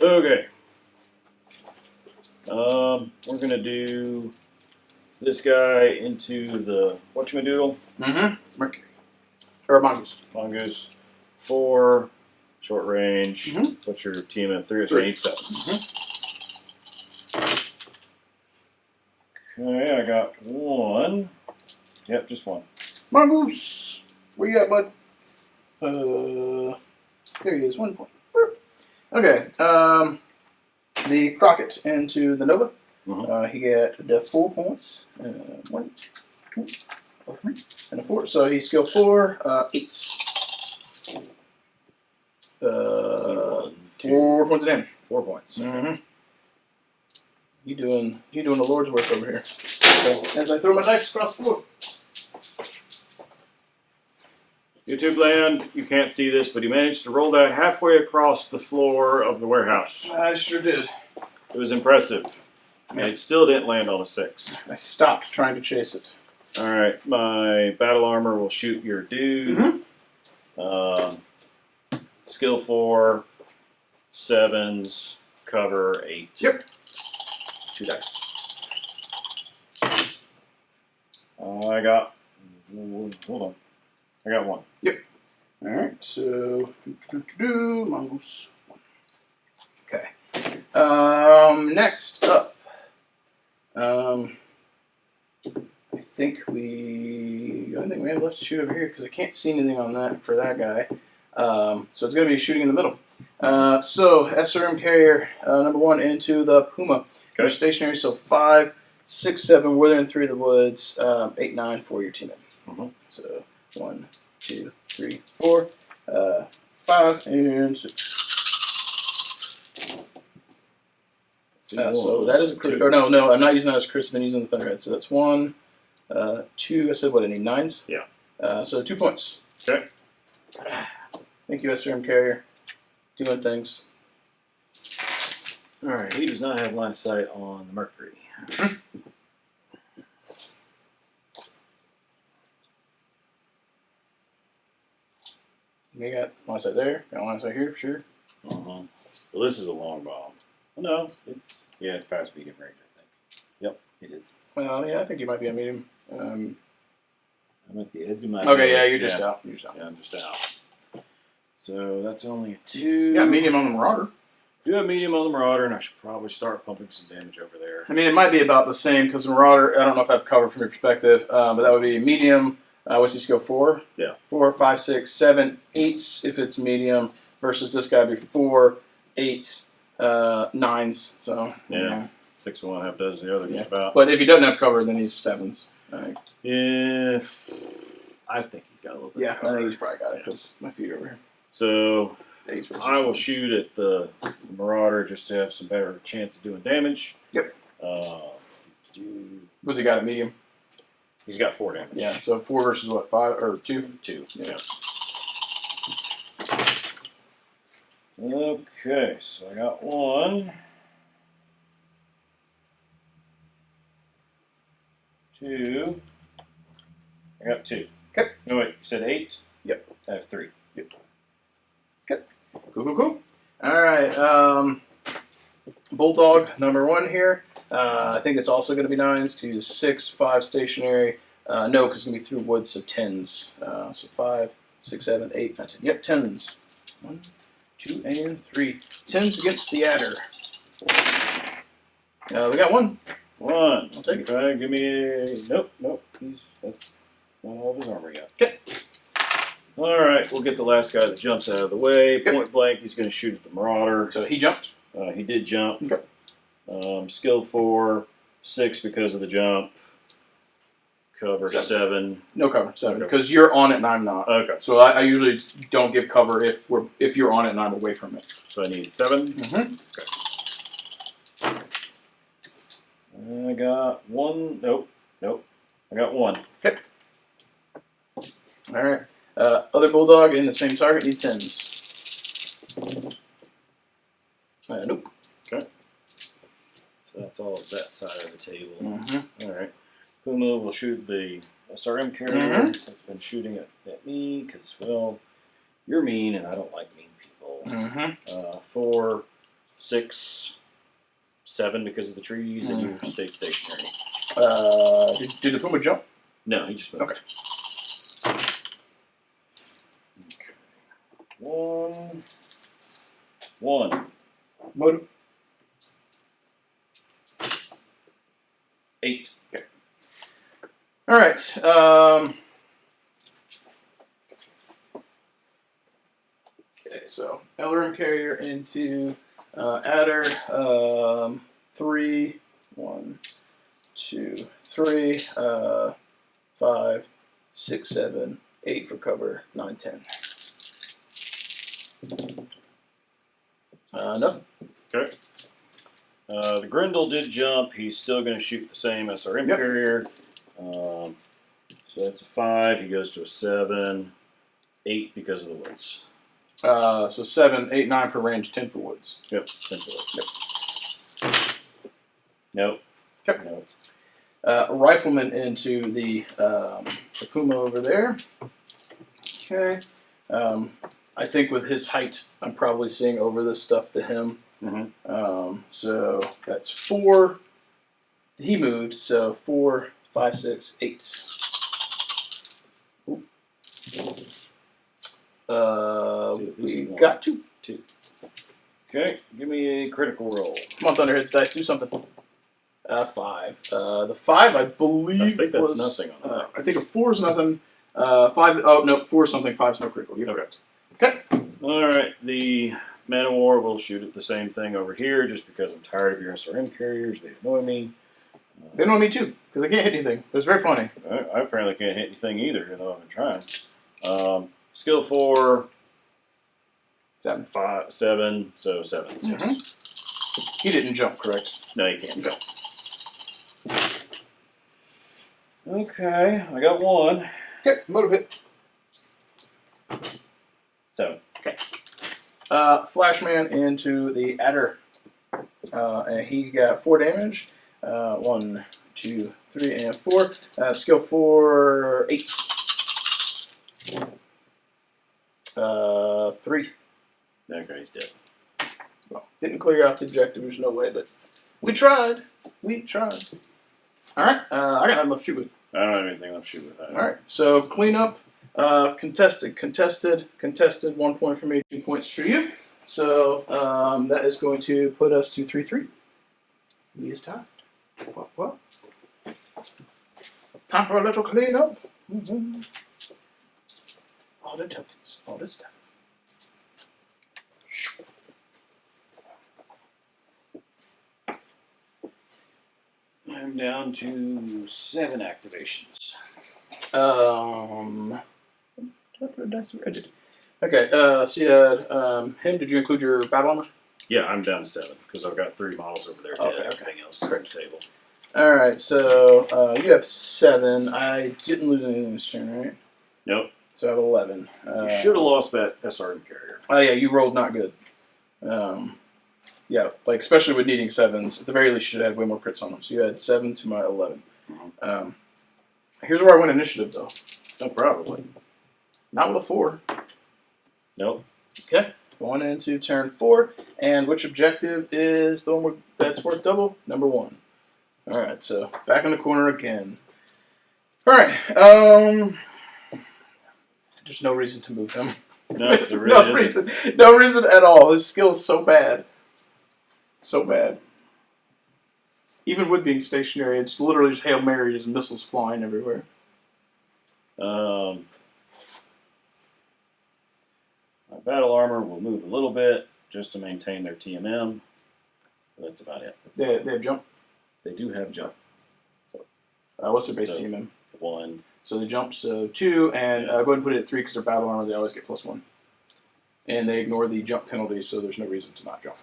Okay. We're gonna do this guy into the whatchamadoodle. Mercury. Or Mongoose. Mongoose. 4. Short range. What's your team at 3? So you need 7. Okay, I got 1. Yep, just 1. Mongoose! Where you at, bud? There he is, 1 point. Okay, the Crockett into the Nova. He got the 4 points. 1, 2, 3, and a 4. So he's skill 4, 8. 4 points of damage. 4 points. You doing the Lord's work over here. Okay. As I throw my dice across the floor. YouTube land, you can't see this, but he managed to roll that halfway across the floor of the warehouse. I sure did. It was impressive. And it still didn't land on a 6. I stopped trying to chase it. Alright, my battle armor will shoot your dude. Skill 4, 7s, cover 8. Yep. 2 dice. I got. Hold on. I got 1. Yep. All right. So mongoose. Okay. Next up. I think we have left to shoot over here because I can't see anything on that for that guy. So it's going to be shooting in the middle. So SRM carrier number 1 into the Puma. You're stationary, so 5, 6, 7, withering through the woods, 8, 9 for your teammate. So 1, 2, 3, 4, 5, and 6. So that is a crit. Or no, I'm not using that as crits. I've been using the Thunderhead. So that's 1, 2. I said what? I need 9s. Yeah. So 2 points. Okay. Thank you, SRM carrier. Doing things. All right. He does not have line of sight on the Mercury. You got line of sight there. Got line of sight here for sure. Well, this is a long bomb. No, it's past medium range, I think. Yep, it is. Well, yeah, I think you might be on medium. I'm at the edge of my. Okay, yeah, you're just out. You're just out. Yeah, I'm just out. So that's only a 2. You got medium on the Marauder. You have medium on the Marauder, and I should probably start pumping some damage over there. I mean, it might be about the same because the Marauder. I don't know if I have cover from your perspective, but that would be medium. What's his skill? 4. Yeah. 4, 5, 6, 7, 8 if it's medium. Versus this guy would be 4, 8, 9s. So yeah. 6 of one, half dozen the other, just about. But if he doesn't have cover, then he's 7s. Right. Yeah, I think he's got a little bit. Yeah, of cover. I think he's probably got it because my feet are over here. So I will shoot at the Marauder just to have some better chance of doing damage. Yep. What's he got at medium? He's got 4 damage. Yeah. So 4 versus what? 5 or 2? 2. Yeah. Okay, so I got 1. 2. I got 2. Okay. No, wait, you said 8? Yep. I have 3. Yep. Okay. Cool. All right. Bulldog number 1 here. I think it's also going to be 9s. To use 6, 5 stationary. No, because it's going to be through woods, so 10s. So 5, 6, 7, 8, 9, 10. Yep, 10s. 1, 2, and 3. 10s against the Adder. We got 1. 1. I'll take it. Okay, give me a... Nope. That's not all of his armor yet. Okay. All right, we'll get the last guy that jumps out of the way. Point blank, he's going to shoot at the Marauder. So he jumped? He did jump. Okay. Skill 4, 6 because of the jump. Cover 7. No cover, 7. Because you're on it and I'm not. Okay. So I usually don't give cover if you're on it and I'm away from it. So I need 7s. Okay. I got 1. Nope. I got 1. Okay. All right. Other Bulldog in the same target needs 10s. Nope. Okay. So that's all of that side of the table. Mm-hmm. All right. Puma will shoot the SRM carrier that's been shooting at me because, well, you're mean and I don't like mean people. 4, 6, 7 because of the trees, and you stayed stationary. Did the Puma jump? No, he just moved. Okay. 1. Motive? 8. Okay. All right. Okay, so Elram carrier into Adder. 3, 1, 2, 3, 5, 6, 7, 8 for cover, 9, 10. Nothing. Okay. The Grendel did jump. He's still going to shoot the same SRM carrier. So that's a 5. He goes to a 7. 8 because of the woods. So 7, 8, 9 for range, 10 for woods. Yep. 10 for woods. Yep. Nope. Okay. Nope. Rifleman into the Puma over there. Okay. I think with his height, I'm probably seeing over this stuff to him. So that's 4. He moved, so 4, 5, 6, 8. We got 2. Okay, give me a critical roll. Come on, Thunderheads dice, do something. 5. The 5, I believe, I think that's was nothing on that. I think a 4 is nothing. 5. Oh no, 4 is something. 5 is no critical. You're correct. Okay. All right, the Man of War will shoot at the same thing over here, just because I'm tired of your SRM carriers. They annoy me. They annoy me too, because I can't hit anything. But it's very funny. I apparently can't hit anything either, even though I've been trying. Skill 4. 7. 5, 7, so 7. Yes. He didn't jump, correct? No, you can't. No. Okay, I got 1. Okay, motive hit. 7. Okay. Flashman into the adder. And he got 4 damage. 1, 2, 3, and 4. Skill 4, 8. 3. Okay, he's dead. Well, didn't clear off the objective. There's no way, but we tried. We tried. All right. I got nothing left to shoot with. I don't have anything left to shoot with that. All right. So clean up. Contested. 1 point for me. 2 points for you. So that is going to put us to 3-3. He is tied. What? Time for a little cleanup. All the tokens. All this stuff. I'm down to 7 activations. Okay, so you had him. Did you include your battle armor? Yeah, I'm down to 7 because I've got 3 models over there. Okay, Dead. Everything else is on the table. All right, so you have 7. I didn't lose anything this turn, right? Nope. So I have 11. You should have lost that SRM carrier. Oh yeah, you rolled not good. Yeah, like especially with needing 7s, at the very least you should have way more crits on them. So you had 7 to my 11. Here's where I win initiative though. Oh, probably. Not with a 4. Nope. Okay, going into turn 4, and which objective is the one that's worth double? Number 1. All right, so back in the corner again. All right, there's no reason to move him. No, there really isn't. No reason at all. His skill is so bad. So bad. Even with being stationary, it's literally just Hail Mary, just missiles flying everywhere. My battle armor will move a little bit just to maintain their TMM. But that's about it. They have jump. They do have jump. So, what's their base So, TMM? 1. So they jump, so 2, and go ahead and put it at 3 because their battle armor, they always get +1. And they ignore the jump penalty, so there's no reason to not jump.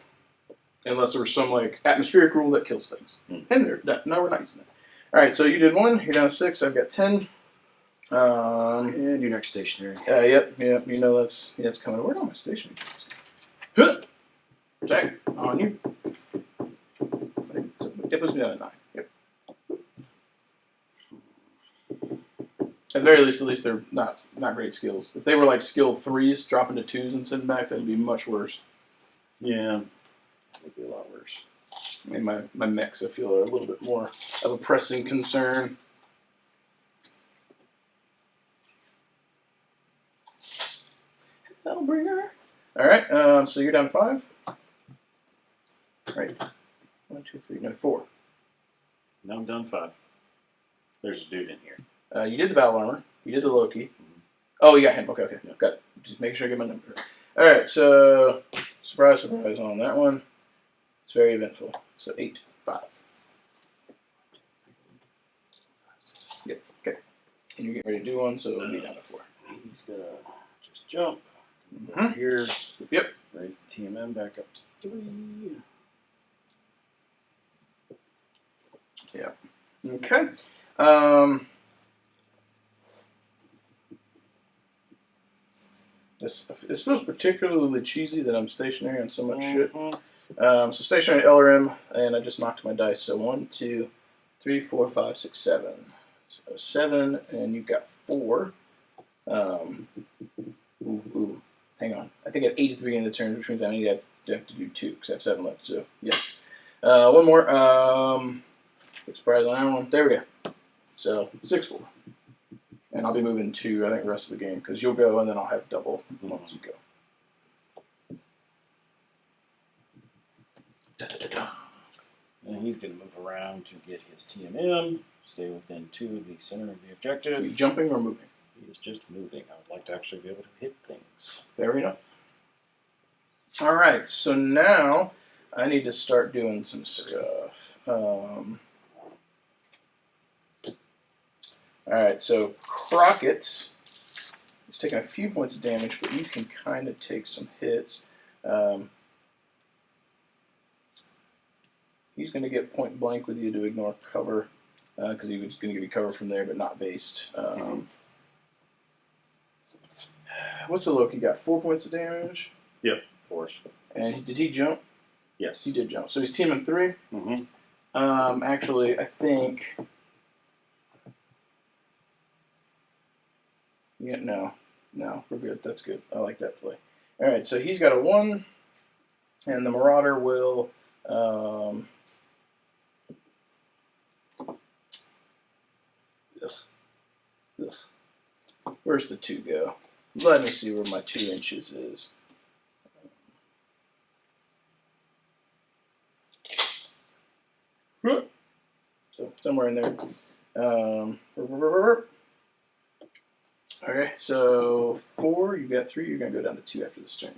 Unless there was some like atmospheric rule that kills things. And no, we're not using that. All right, so you did 1. You're down to 6. I've got 10. And your next stationary. Yep. You know that's coming. Where'd all my stationary cards? Huh! Attack on you. It puts me down at 9. Yep. At the very least, they're not great skills. If they were like skill 3s, dropping to 2s and sitting back, that'd be much worse. Yeah. It would be a lot worse. And my mechs, I feel, are a little bit more of a pressing concern. Hellbringer. All right, so you're down to 5. All right. 1, 2, 3, no, 4. Now I'm down 5. There's a dude in here. You did the battle armor. You did the Loki. Oh, you got him. Okay. Yeah. Got it. Just making sure I get my number. All right, so surprise on that one. It's very eventful. So 8, 5. Yep. Okay. And you're getting ready to do one, so it'll be down to 4. He's gonna just jump. Over here. Yep. Raise the TMM back up to 3. Yeah. Okay. This feels particularly cheesy that I'm stationary on so much shit. So stationary LRM, and I just knocked my dice. So 1, 2, 3, 4, 5, 6, 7. So 7, and you've got 4. Ooh. Hang on. I think I have 8 at the beginning of the turn, which means I need to have to do 2 because I have 7 left. So yes. One more. Surprise on that one. There we go. So 6-4. And I'll be moving 2, I think, the rest of the game because you'll go and then I'll have double once you go. And he's going to move around to get his TMM, stay within 2 of the center of the objective. So you jumping or moving? He is just moving. I would like to actually be able to hit things. Fair enough. All right, so now I need to start doing some stuff. All right, so Crockett is taking a few points of damage, but you can kind of take some hits. He's going to get point blank with you to ignore cover, because he was going to give you cover from there, but not based. What's the Loki got? 4 points of damage? Yep, force. And did he jump? Yes. He did jump. So he's teaming 3? Mm-hmm. Actually, I think... Yeah, no, we're good. That's good. I like that play. All right, so he's got a 1, and the Marauder will... Where's the 2 go? Let me see where my 2 inches is. So somewhere in there. Okay, so 4, you got 3, you're going to go down to 2 after this turn.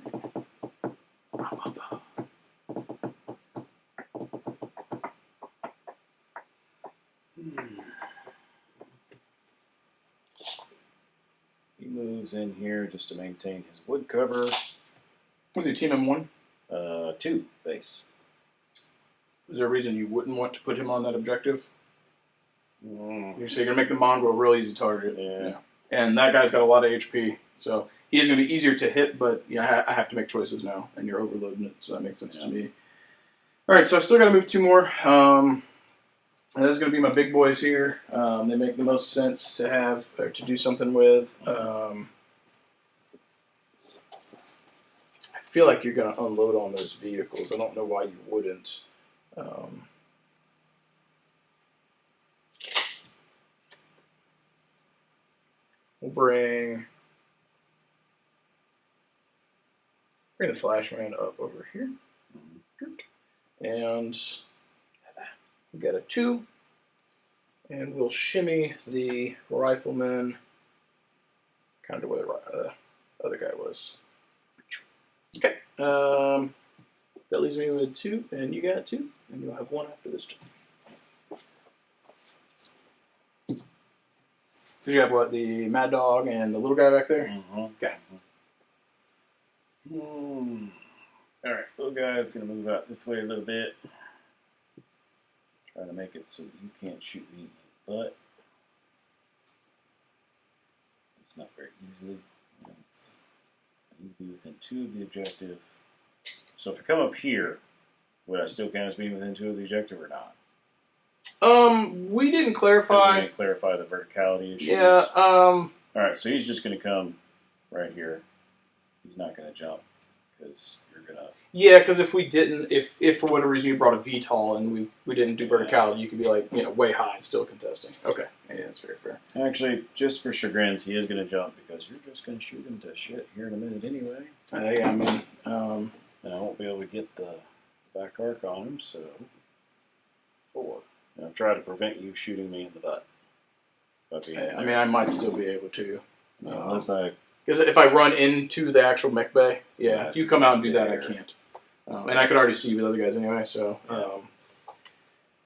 He moves in here just to maintain his wood cover. Was he team M1? 2 base. Is there a reason you wouldn't want to put him on that objective? Mm. So you're going to make the mongrel a real easy target. Yeah. And that guy's got a lot of HP, so he is going to be easier to hit, but yeah, I have to make choices now, and you're overloading it, so that makes sense to me. All right, so I still got to move 2 more. Those are going to be my big boys here. They make the most sense to have or to do something with. I feel like you're going to unload on those vehicles. I don't know why you wouldn't. We'll bring the Flashman up over here. And we got a 2. And we'll shimmy the Rifleman kind of where the other guy was. Okay. That leaves me with 2, and you got 2, and you'll have 1 after this turn. Because you have what, the Mad Dog and the little guy back there? Mm-hmm. Okay. All right, little guy's going to move out this way a little bit. Try to make it so you can't shoot me in the butt. It's not very easily. I need to be within 2 of the objective. So if I come up here, would I still count as being within 2 of the objective or not? We didn't clarify. We didn't clarify the verticality issues. Yeah, All right, so he's just going to come right here. He's not going to jump because you're going to... Yeah, because if we didn't, if for whatever reason you brought a VTOL and we didn't do verticality, you could be like, way high and still contesting. Okay, yeah, that's very fair. Actually, just for chagrins, he is going to jump because you're just going to shoot him to shit here in a minute anyway. Yeah, I mean... and I won't be able to get the back arc on him, so... 4. And I'll try to prevent you shooting me in the butt. I mean, I might still be able to. Unless I... Because if I run into the actual mech bay, yeah, if you come out and do that, I can't. And I could already see you with other guys anyway, so...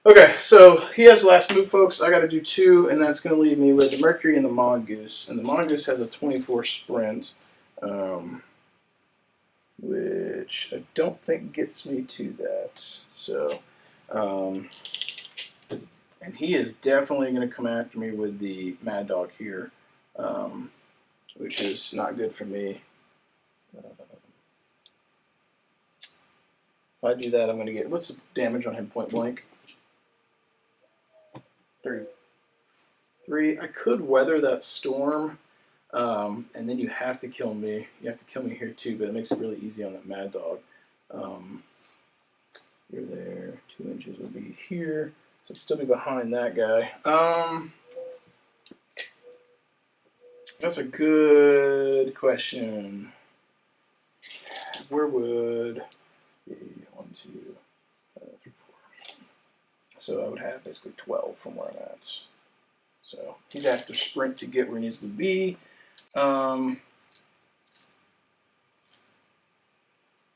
Okay, so he has last move, folks. I got to do 2, and that's going to leave me with the Mercury and the Mongoose. And the Mongoose has a 24 sprint, which I don't think gets me to that. So... and he is definitely going to come after me with the Mad Dog here, which is not good for me. If I do that, I'm going to get... What's the damage on him point blank? 3. I could weather that storm, And then you have to kill me. You have to kill me here too, but it makes it really easy on that mad dog. You're there. 2 inches will be here, so it'd still be behind that guy. That's a good question. Where would 1, 2, 3, 4? So I would have basically 12 from where I'm at. So he'd have to sprint to get where he needs to be.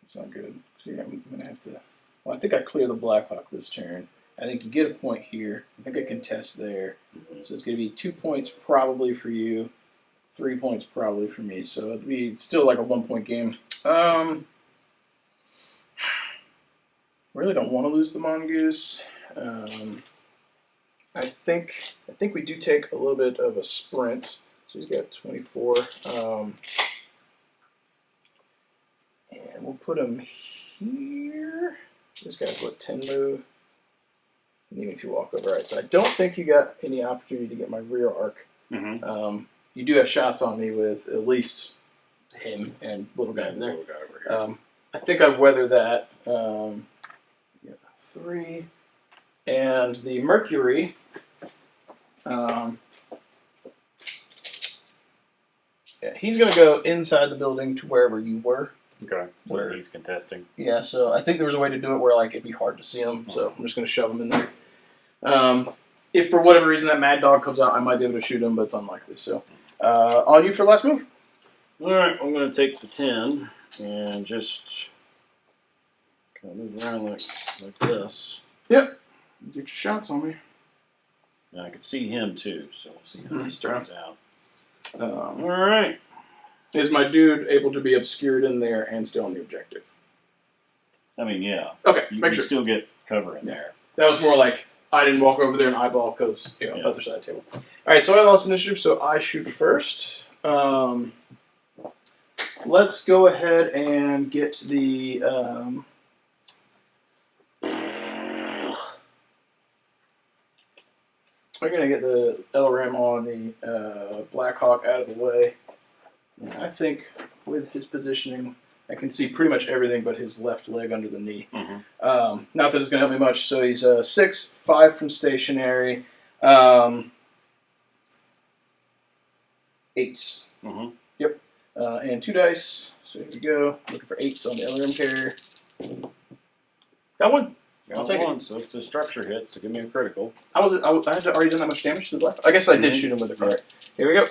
It's not good. So yeah, I'm gonna have to. Well, I think I clear the Blackhawk this turn. I think you get a point here. I think I contest there. So it's gonna be 2 points probably for you, 3 points probably for me. So it'd be still like a 1 point game. Really don't want to lose the mongoose. I think we do take a little bit of a sprint. So he's got 24. And we'll put him here. This guy's what, 10 move? And even if you walk over, right. So I don't think you got any opportunity to get my rear arc. You do have shots on me with at least him and little guy over there. Little guy over here. I think I've weathered that. 3. And the Mercury. Yeah, he's going to go inside the building to wherever you were. Okay. So Where he's contesting. Yeah, so I think there was a way to do it where like it'd be hard to see him. So I'm just going to shove him in there. If for whatever reason that mad dog comes out, I might be able to shoot him, but it's unlikely. So on you for the last move. All right, I'm going to take the 10 and just kind of move around like this. Yep. Get your shots on me. And I can see him too, so we'll see how he starts out. All right. Is my dude able to be obscured in there and still on the objective? I mean, yeah. Okay, You make can sure. still get cover in there. That was more like I didn't walk over there and eyeball because other side of the table. All right, so I lost initiative, so I shoot first. Let's go ahead and get the. We're gonna get the LRM on the Blackhawk out of the way. And I think with his positioning, I can see pretty much everything but his left leg under the knee. Not that it's going to help me much. So he's 6, 5 from stationary, 8s. Yep. And 2 dice. So here we go. Looking for 8s on the LRM carrier. Got one. I'll take it. So it's a structure hit, so give me a critical. I had already done that much damage to the black. I guess I did shoot him with a card. Right. Here we go.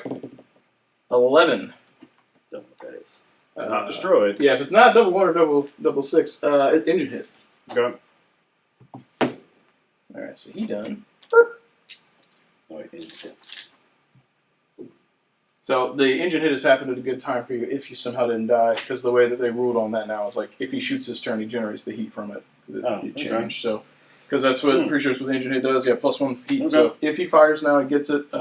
11. Don't know what that is. It's not destroyed. Yeah, if it's not double 1 or double 6, it's engine hit. Okay. Alright, so he done. Oh, he engine hit. So the engine hit has happened at a good time for you if you somehow didn't die, because the way that they ruled on that now is like if he shoots his turn, he generates the heat from it. It changed. So, because that's what pretty sure it's what the engine hit does. Yeah, +1 heat. Okay. So if he fires now, he gets it.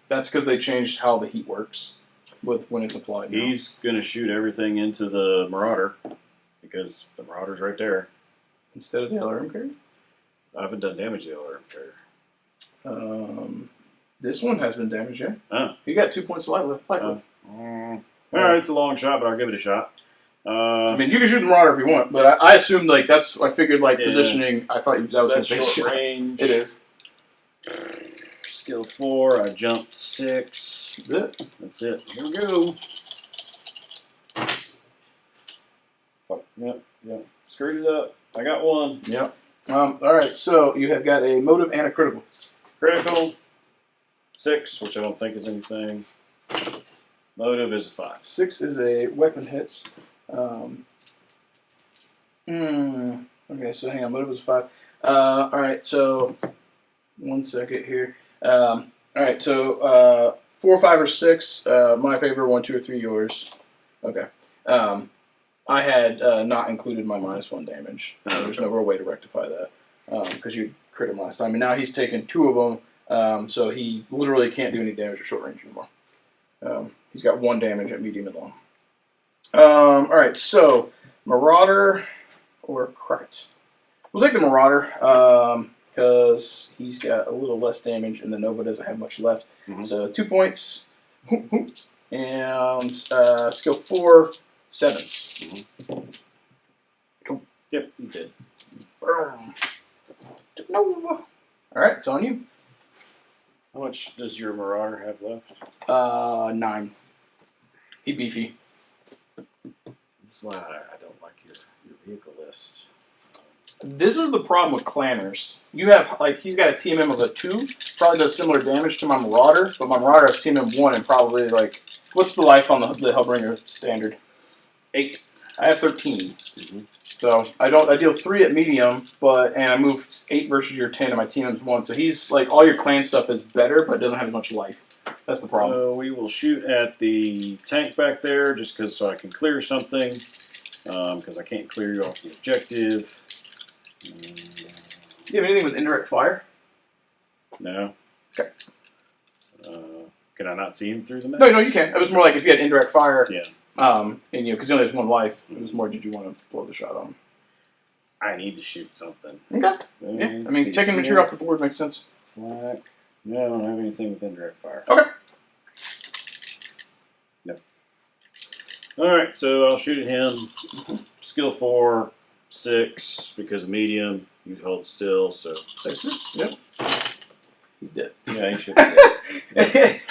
That's because they changed how the heat works with when it's applied. He's going to shoot everything into the Marauder because the Marauder's right there. Instead of the LRM carrier? I haven't done damage to the LRM carrier. This one has been damaged, yeah. Oh. You got 2 points of life left. All right, it's a long shot, but I'll give it a shot. I mean, you can shoot the Marauder if you want, but I assumed like that's. I figured like positioning. I thought that was going to be short range. It is. Skill 4. I jumped 6. That's it. That's it. Here we go. Fuck. Yep. Screwed it up. I got 1. Yep. All right. So you have got a motive and a critical. Critical 6, which I don't think is anything. Motive is a 5. 6 is a weapon hit. Okay, so hang on. Motive is 5. All right. So 1 second here. All right. So 4, 5, or 6. My favor. 1, 2, or 3. Yours. Okay. I had not included my -1 damage. There's no real way to rectify that because you crit him last time, and now he's taken 2 of them, so he literally can't do any damage at short range anymore. He's got 1 damage at medium and long. All right, so Marauder or Crockett. We'll take the Marauder because he's got a little less damage, and the Nova doesn't have much left. So 2 points. And skill 4, 7s. Cool. Yep, he's dead. No. All right, it's on you. How much does your Marauder have left? 9. He beefy. That's why I don't like your vehicle list. This is the problem with Clanners. You have, like, he's got a TMM of a 2. Probably does similar damage to my Marauder, but my Marauder has TMM 1 and probably, like, what's the life on the Hellbringer standard? 8. I have 13. So I deal 3 at medium, and I move 8 versus your 10, and my TMM's 1. So he's, like, all your clan stuff is better, but doesn't have as much life. That's the problem. So we will shoot at the tank back there, just so I can clear something, because I can't clear you off the objective. Do you have anything with indirect fire? No. Okay. Can I not see him through the map? No, you can. It was more like if you had indirect fire. Yeah. And because he only has 1 life, it was more did you want to blow the shot on him? I need to shoot something. Okay. Yeah. I mean, taking material off the board makes sense. Flak. No, I don't have anything with indirect fire. Okay. Nope. Alright, so I'll shoot at him. Skill 4, 6, because of medium. You hold still, so. 6. Yep. He's dead. Yeah, he should be dead.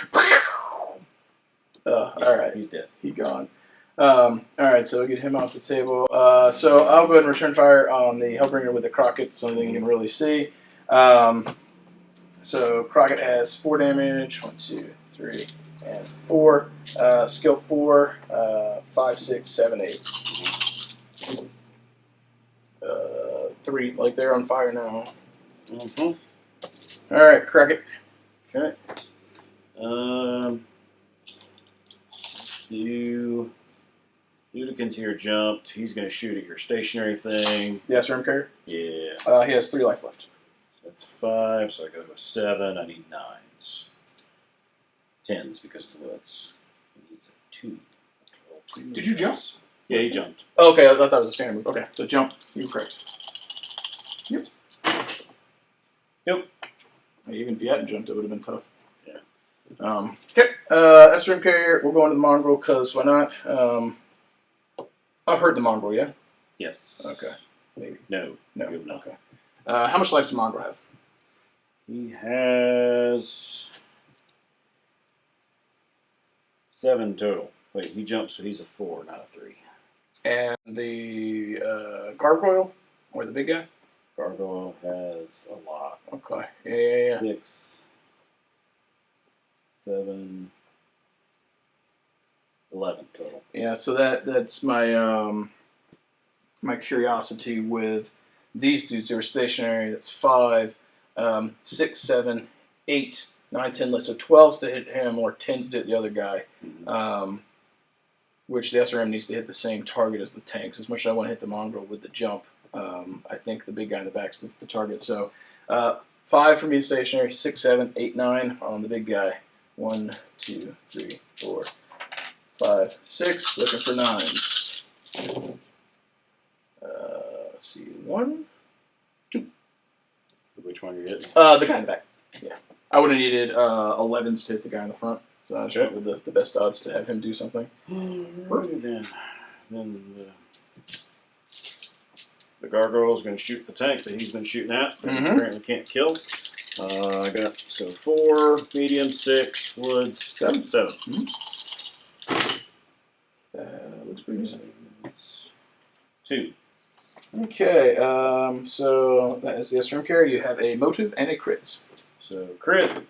Alright. He's dead. He's gone. Alright, so we'll get him off the table. So I'll go ahead and return fire on the Hellbringer with the Crockett, something you can really see. So Crockett has 4 damage. 1, 2, 3, and 4. Skill 4, 5, 6, 7, 8. 3, like they're on fire now. Alright, Crockett. Okay. Udican's here jumped. He's going to shoot at your stationary thing. The SRM carrier? Yeah. He has 3 life left. That's a 5, so I go to a 7. I need 9s. 10s because of the woods. He needs a 2. Did you jump? Yeah, he jumped. Oh, okay, I thought that was a standard move. Okay, so jump. You were correct. Yep. Yep. Even if you hadn't jumped, it would have been tough. Yeah. Okay, SRM carrier. We're going to the mongrel because why not? I've heard the mongrel, yeah? Yes. Okay. Maybe. No. No. You have not. Okay. How much life does the mongrel have? He has 7 total. Wait, he jumped, so he's a 4, not a 3. And the gargoyle, or the big guy? Gargoyle has a lot. Okay. Yeah. 6, 7, 11 total. Yeah. So that's my my curiosity with these dudes. They were stationary. That's 5, 6, 7, 8, 9, 10 list. So 12s to hit him, or 10s to hit the other guy. Which the SRM needs to hit the same target as the tanks. As much as I want to hit the mongrel with the jump, I think the big guy in the back's the target. So 5 for me stationary, 6, 7, 8, 9 on the big guy. 1, 2, 3, 4, 5, 6. Looking for 9s. Let's see, 1, 2. Which one are you hitting? The guy in the back. Yeah, I would have needed 11s to hit the guy in the front. So I just went with the best odds to have him do something. Then the gargoyle's going to shoot the tank that he's been shooting at. That he apparently can't kill. I got 4, medium, 6, woods, 7. Looks pretty decent. 2. Okay, so that is the SRM carrier. You have a motive and a crits. So crit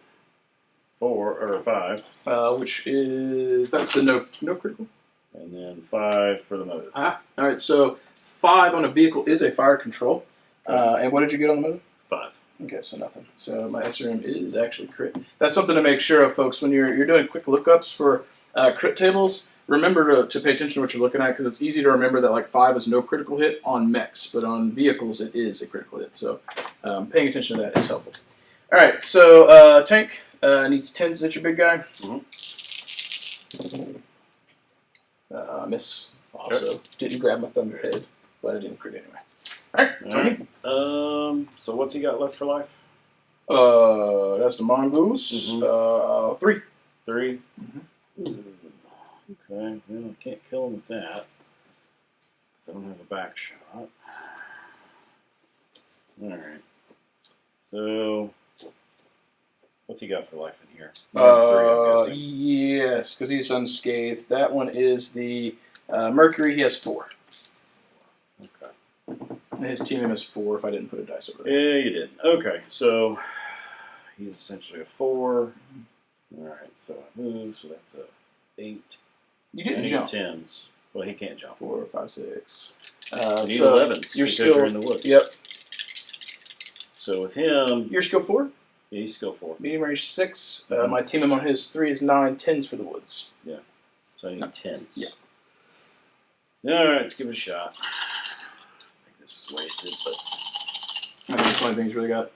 4 or 5. Which is that's the no critical. And then 5 for the motive. All right, so 5 on a vehicle is a fire control. And what did you get on the motive? 5. Okay, so nothing. So my SRM is actually crit. That's something to make sure of, folks. When you're doing quick lookups for crit tables, remember to pay attention to what you're looking at, because it's easy to remember that like 5 is no critical hit on mechs, but on vehicles it is a critical hit. So paying attention to that is helpful. All right, so tank needs 10s to hit your big guy. Miss. Also didn't grab my thunderhead, but I didn't crit anyway. All right, Tony. So what's he got left for life? That's the mongoose. 3. 3. Okay, well, I can't kill him with that because I don't have a back shot. Alright. So, what's he got for life in here? 3, I'm guessing. Yes, because he's unscathed. That one is the Mercury. He has 4. Okay. And his team name is 4 if I didn't put a dice over there. Yeah, you did. Okay, so he's essentially a 4. Alright, so I move, so that's a 8. You didn't jump. 10s. Well, he can't jump. 4, 5, 6. You need So 11s you're because still, you're in the woods. Yep. So with him, Your skill 4? yeah, he's skill 4. Medium range 6. My team name on his 3 is 9. 10s for the woods. Yeah. So I need 10s. Yeah. Alright, let's give it a shot. I think this is wasted, but I think it's the only thing he's really got.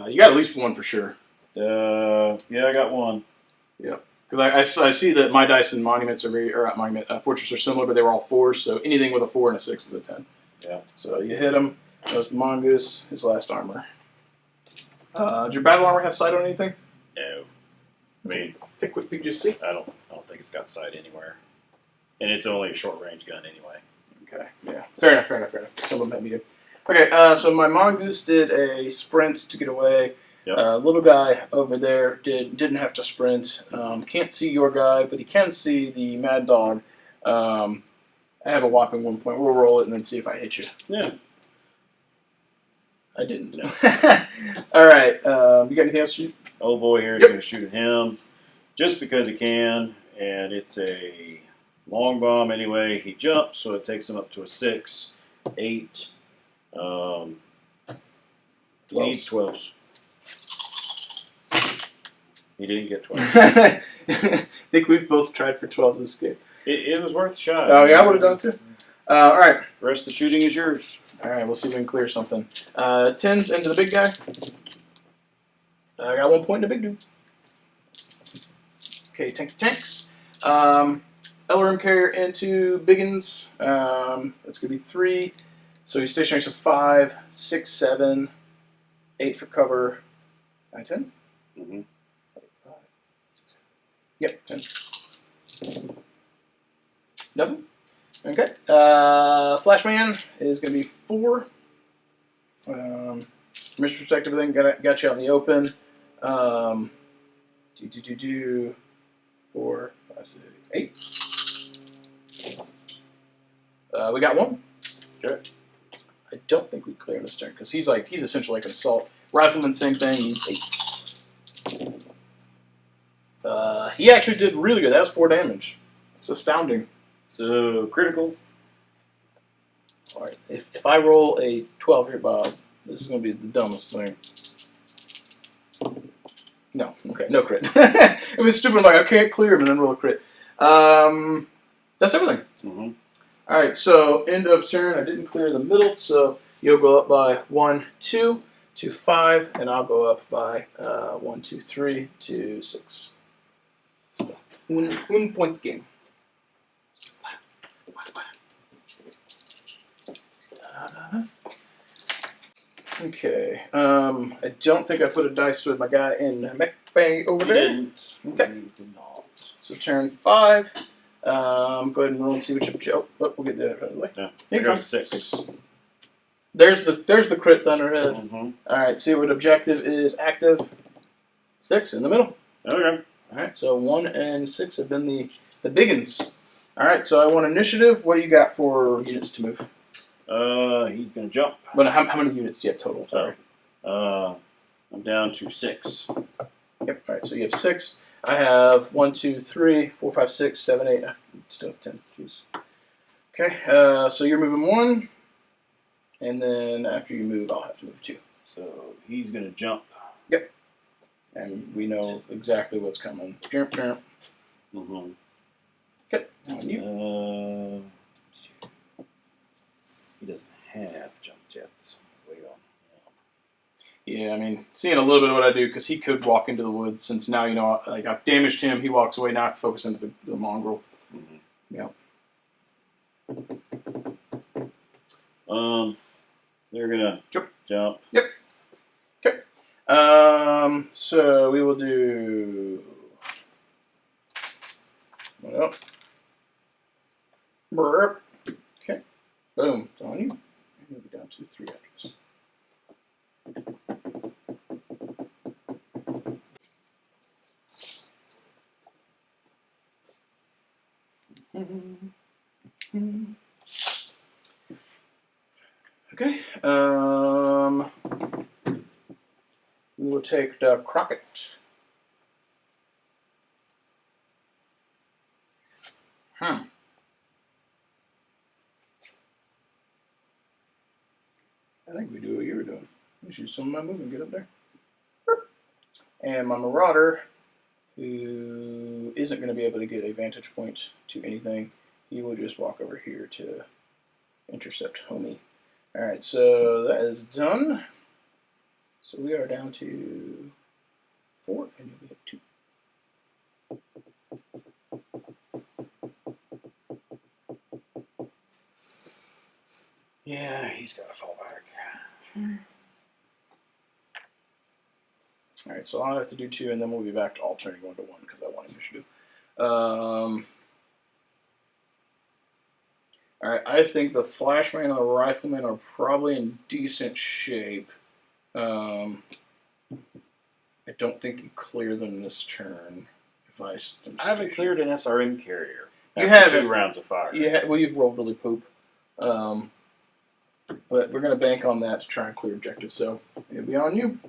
You got at least 1 for sure. yeah, I got 1. Yep. Because I see that my dice and monuments are fortress are similar, but they were all 4s. So anything with a 4 and a 6 is a 10. Yeah. So you hit him. That was the mongoose. His last armor. Did your battle armor have sight on anything? No. I mean, Take what we just see. I don't think it's got sight anywhere. And it's only a short range gun anyway. Okay. Yeah. Fair enough. Some of them had medium. Okay. So my mongoose did a sprint to get away. Yep. Little guy over there didn't have to sprint. Can't see your guy, but he can see the mad dog. I have a whopping 1 point. We'll roll it and then see if I hit you. Yeah. I didn't. No. All right. You got anything else to shoot? Old boy here is going to shoot at him just because he can, and it's a long bomb anyway. He jumps, so it takes him up to a 6, 8. He needs 12s. He didn't get 12s. I think we've both tried for 12s this game. It was worth a shot. Oh, yeah, I would have done it too. All right. The rest of the shooting is yours. All right, we'll see if we can clear something. 10s into the big guy. I got 1 point in the big dude. Okay, tanks. LRM carrier into biggins. That's going to be 3. So he's stationary, so 5, 6, 7, 8 for cover. 9, 10? Mm-hmm. Yep, 10. Nothing? Okay. Flashman is going to be 4. Mission protective thing got you out in the open. 4, 5, 6, 8. We got 1. Okay. I don't think we clear him this turn because he's essentially like an assault rifleman. Same thing. He's 8s. He actually did really good. That was 4 damage. It's astounding. So, critical. All right. If I roll a 12 here, Bob, this is going to be the dumbest thing. No. Okay, no crit. It was stupid. I'm like, I can't clear him and then roll a crit. That's everything. Mm-hmm. All right, so end of turn. I didn't clear the middle, so you'll go up by 1, 2 to 5, and I'll go up by 1, 2, 3 to 6. So, un point game. Okay. I don't think I put a dice with my guy in mech bang over there. Didn't. Okay. You did not. So turn 5. Go ahead and roll and see which objective. Oh, we'll get that out of the way. Yeah. Here I you got go. 6. There's the crit thunderhead. Mm-hmm. All right. See what objective is active. 6 in the middle. Okay. All right. So 1 and 6 have been the biggins. All right. So I want initiative. What do you got for units to move? He's gonna jump. Well, how many units do you have total? Sorry. I'm down to 6. Yep. All right. So you have 6. I have 1, 2, 3, 4, 5, 6, 7, 8. I still have 10. Jeez. Okay. So you're moving 1, and then after you move, I'll have to move 2. So he's gonna jump. Yep. And we know exactly what's coming. Jump, jump. Mm-hmm. Okay. On you. He doesn't have jump jets. Wait on. Yeah, I mean, seeing a little bit of what I do, because he could walk into the woods, since now, like, I've damaged him, he walks away, now I have to focus into the mongrel. Mm-hmm. Yep. They're gonna jump. Yep. Okay. So we will do... Well, Okay. Boom. It's on you. And you'll be down to 3 after this. Okay. We will take the Crockett. I think we do what you were doing. Let's use some of my movement. Get up there. And my Marauder, who isn't going to be able to get a vantage point to anything, he will just walk over here to intercept homie. Alright, so that is done. So we are down to 4, and you'll be at 2. Yeah, he's got to fall back. Alright, so I'll have to do 2, and then we'll be back to alternating 1 to 1, because I want initiative. Alright, I think the Flashman and the Rifleman are probably in decent shape. I don't think you clear them this turn. If I haven't cleared an SRM carrier. You haven't. 2 rounds of fire. Well, you've rolled really poop. But we're going to bank on that to try and clear objectives, so it'll be on you.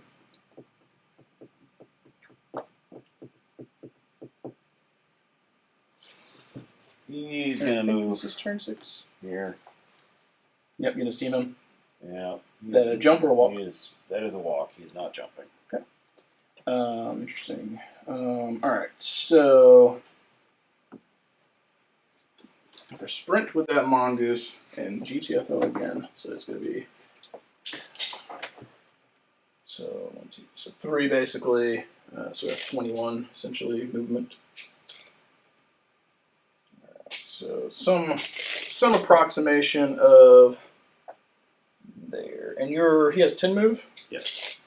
He's going to move. This is turn 6. Here. Yep, you're going to steam him. Yeah. The jump or walk? That is a walk. He's not jumping. Okay. Interesting. Alright, so for sprint with that mongoose and GTFO again, so it's going to be so 3 basically. So we have 21 essentially movement. Alright, so some approximation of there, and he has 10 move. Yes.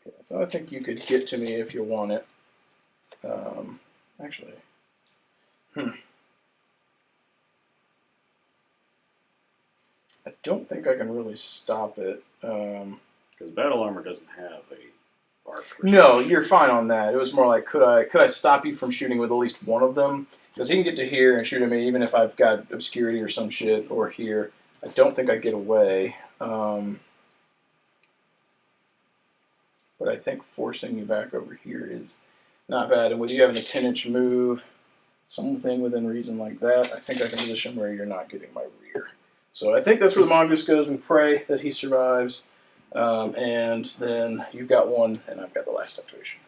Okay, so I think you could get to me if you want it. Actually. I don't think I can really stop it. Because battle armor doesn't have a arc. No, you're fine on that. It was more like, could I stop you from shooting with at least one of them? Because he can get to here and shoot at me, even if I've got obscurity or some shit, or here. I don't think I get away. But I think forcing you back over here is not bad. And with you having a 10-inch move, something within reason like that, I think I can position where you're not getting my rear. So I think that's where the mongoose goes. We pray that he survives. And then you've got 1, and I've got the last activation.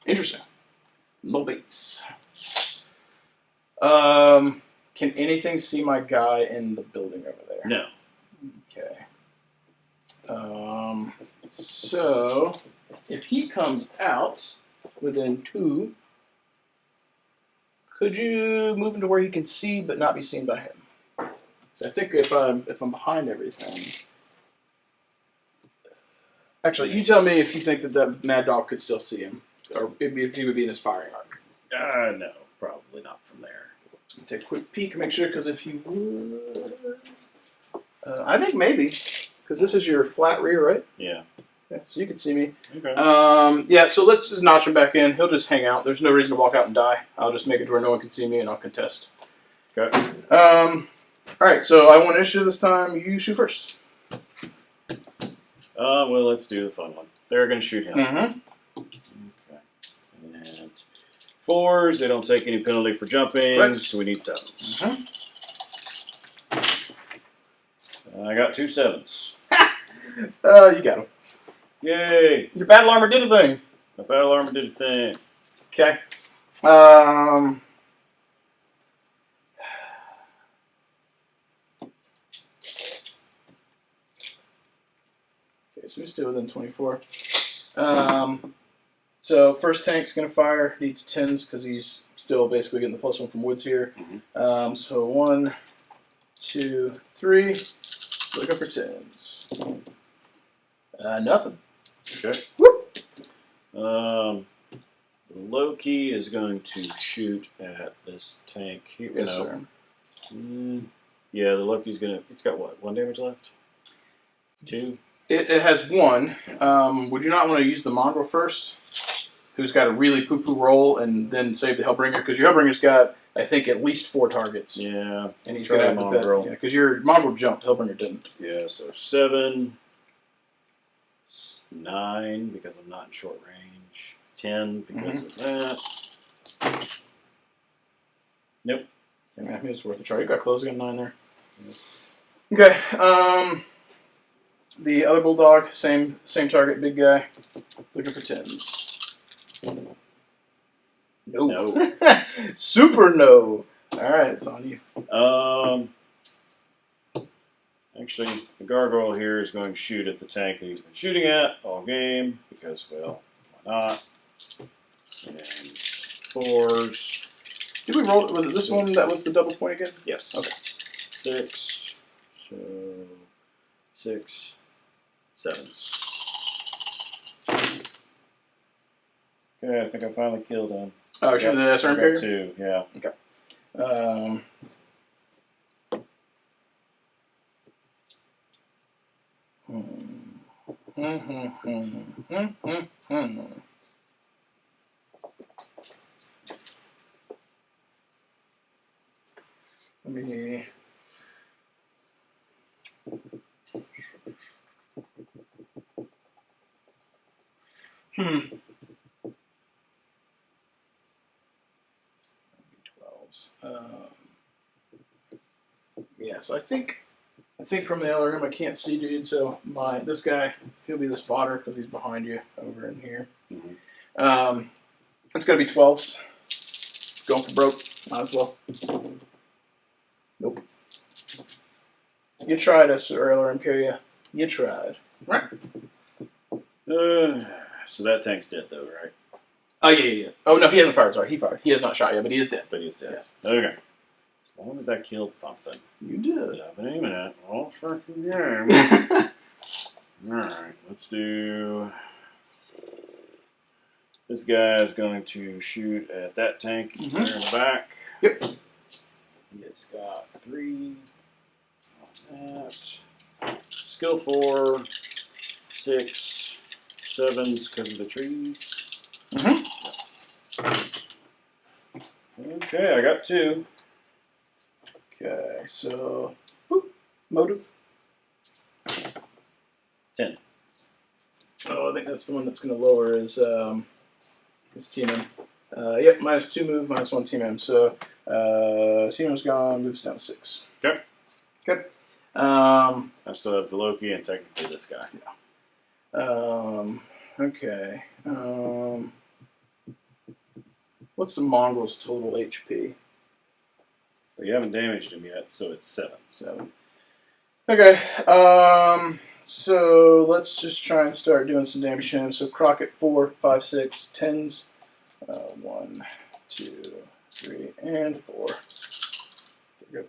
Interesting. Low baits. Can anything see my guy in the building over there? No. Okay. So if he comes out within 2, could you move him to where he can see but not be seen by him? So I think if I'm behind everything. Actually, you tell me if you think that Mad Dog could still see him, or if he would be in his firing arc. No, probably not from there. Take a quick peek, make sure, because if he would, I think maybe, because this is your flat rear, right? Yeah. Yeah, so you can see me. Okay. Yeah, so let's just notch him back in. He'll just hang out. There's no reason to walk out and die. I'll just make it to where no one can see me, and I'll contest. Okay. All right, so I want initiative this time. You shoot first. Well, let's do the fun one. They're going to shoot him. Mm-hmm. Okay. And 4s, they don't take any penalty for jumping, Correct. so we need 7s. Mm-hmm. I got 2 7s. You got him. Yay! Your battle armor did a thing. My battle armor did a thing. Okay. Okay, so we're still within 24. So first tank's going to fire. Needs 10s because he's still basically getting the +1 from woods here. Mm-hmm. So 1, 2, 3. Look up for 10s. Nothing. Okay. Whoop. The Loki is going to shoot at this tank here. Yes, sir. Yeah, the Loki's gonna. It's got what? 1 damage left. 2. It has 1. Would you not want to use the mongrel first? Who's got a really poo-poo roll, and then save the Hellbringer? Because your Hellbringer's got, I think, at least 4 targets. Yeah. And he's going to have the mongrel. Yeah, because your mongrel jumped, Hellbringer didn't. Yeah, so 7, 9 because I'm not in short range. 10 because of that. Nope. Yeah, maybe it's worth a try. You got close. You got 9 there. Okay. The other bulldog, same target, big guy. Looking for 10s. No. Super no. All right, it's on you. Actually, the gargoyle here is going to shoot at the tank that he's been shooting at all game because, well, why not? And 4s. Did we roll? Was it this one that was the double point again? Yes. Okay. 6. So 6, 7s. Okay, I think I finally killed him. Oh, shooting the SRM carrier? 2, yeah. Okay. Let me. Yeah, so I think from the other room I can't see dude. So this guy, he'll be the spotter because he's behind you over in here. It's gonna be 12s. Going for broke. Might as well. Nope. You tried us, LRM carrier. You tried. Right. So that tank's dead though, right? Oh yeah. Oh no, he hasn't fired. Sorry, he fired. He has not shot yet, but he is dead. But he's dead. Yes. Okay. As long as that killed something. You did. That I've been aiming at all freaking game. Alright, let's do... This guy is going to shoot at that tank there in the back. Yep. He's got 3 on that. Skill 4, 6, 7s because of the trees. Okay, I got 2. Okay, so motive 10. Oh, I think that's the one that's going to lower his TMM. Yep, minus 2 move, minus 1 TMM. So TMM's gone, moves down to 6. Okay. Okay. I still have the Loki and technically this guy. Yeah. Okay. What's the mongrel's total HP? Well, you haven't damaged him yet, so it's 7. 7. Okay. So let's just try and start doing some damage to him. So Crockett 4, 5, 6, 10s. 1, 2, 3, and 4. There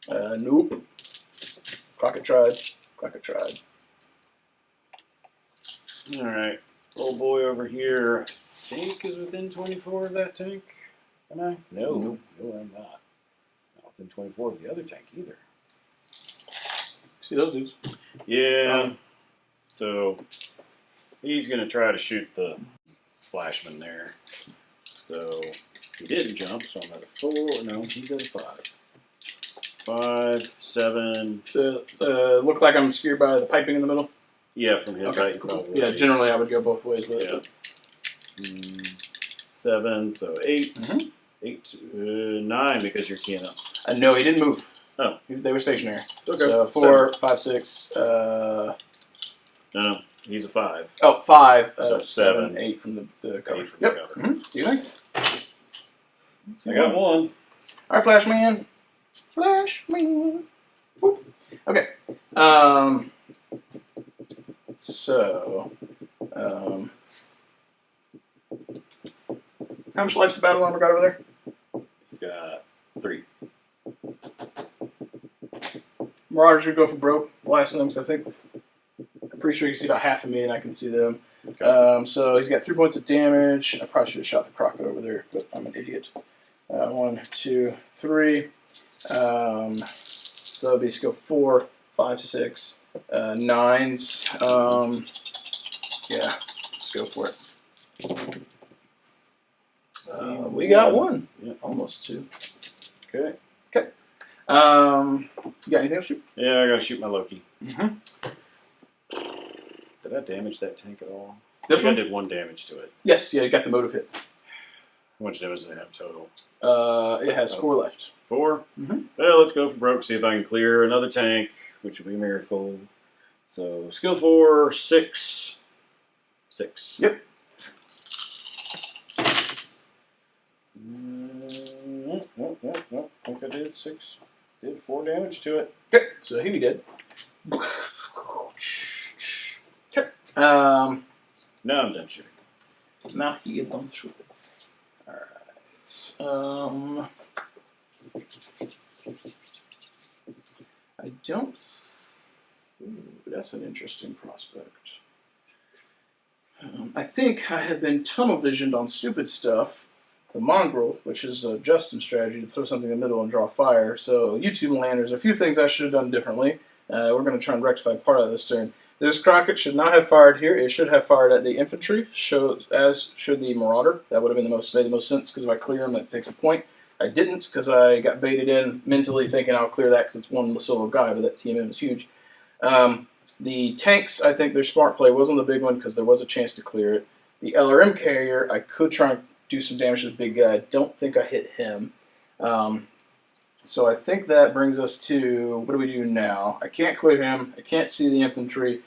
we go. Nope. Crockett tried. Alright. Old boy over here, I think is within 24 of that tank. Am I? No. Nope. No, I'm not. Not within 24 of the other tank either. See those dudes? Yeah. So he's going to try to shoot the flashman there. So he didn't jump, so I'm at a 4. No, he's at a 5. 5, 7. So looks like I'm scared by the piping in the middle. Yeah, from his height, probably. Yeah, generally I would go both ways with it. 7, so 8. 8, 9 because you're keying up. No, he didn't move. Oh. They were stationary. Okay. So 4, 5, 6. No, he's a 5. Oh, 5. So 7, 8 from the cover. 8 from the cover. Do you think? I got 1. All right, Flashman. Flashman. Whoop. Okay. So, how much life's the battle armor got over there? It's got 3. Marauders should go for broke. Blast them, I think. pretty sure you can see about half of me, and I can see them. Okay. So he's got 3 points of damage. I probably should have shot the Crockett over there, but I'm an idiot. 1, 2, 3. So that would be skill 4, 5, 6, 9s. Yeah, let's go for it. We got 1. Yeah. Almost 2. Okay. Okay. You got anything else to shoot? Yeah, I gotta shoot my Loki. Mm-hmm. Did I damage that tank at all? This I think one? I did 1 damage to it. Yes, yeah, you got the motive hit. How much damage does it have total? It has 4 left. 4? Mm-hmm. Well, let's go for broke, see if I can clear another tank, which would be a miracle. So, skill 4, 6. 6. Yep. Nope. I think I did 6. Did 4 damage to it. Okay, so he did. Okay. Now I'm done shooting. Now he is done shooting. Alright. I don't. Ooh, that's an interesting prospect. I think I have been tunnel visioned on stupid stuff. The mongrel, which is a Justin's strategy to throw something in the middle and draw fire. So YouTube land, there's a few things I should have done differently. We're going to try and rectify part of this turn. This Crockett should not have fired here. It should have fired at the infantry, as should the Marauder. That would have been made the most sense, because if I clear him, that takes a point. I didn't, because I got baited in mentally thinking I'll clear that because it's one solo guy, but that TMM is huge. The tanks, I think their smart play wasn't the big one because there was a chance to clear it. The LRM carrier, I could try and do some damage to the big guy. I don't think I hit him. So I think that brings us to, what do we do now? I can't clear him. I can't see the infantry.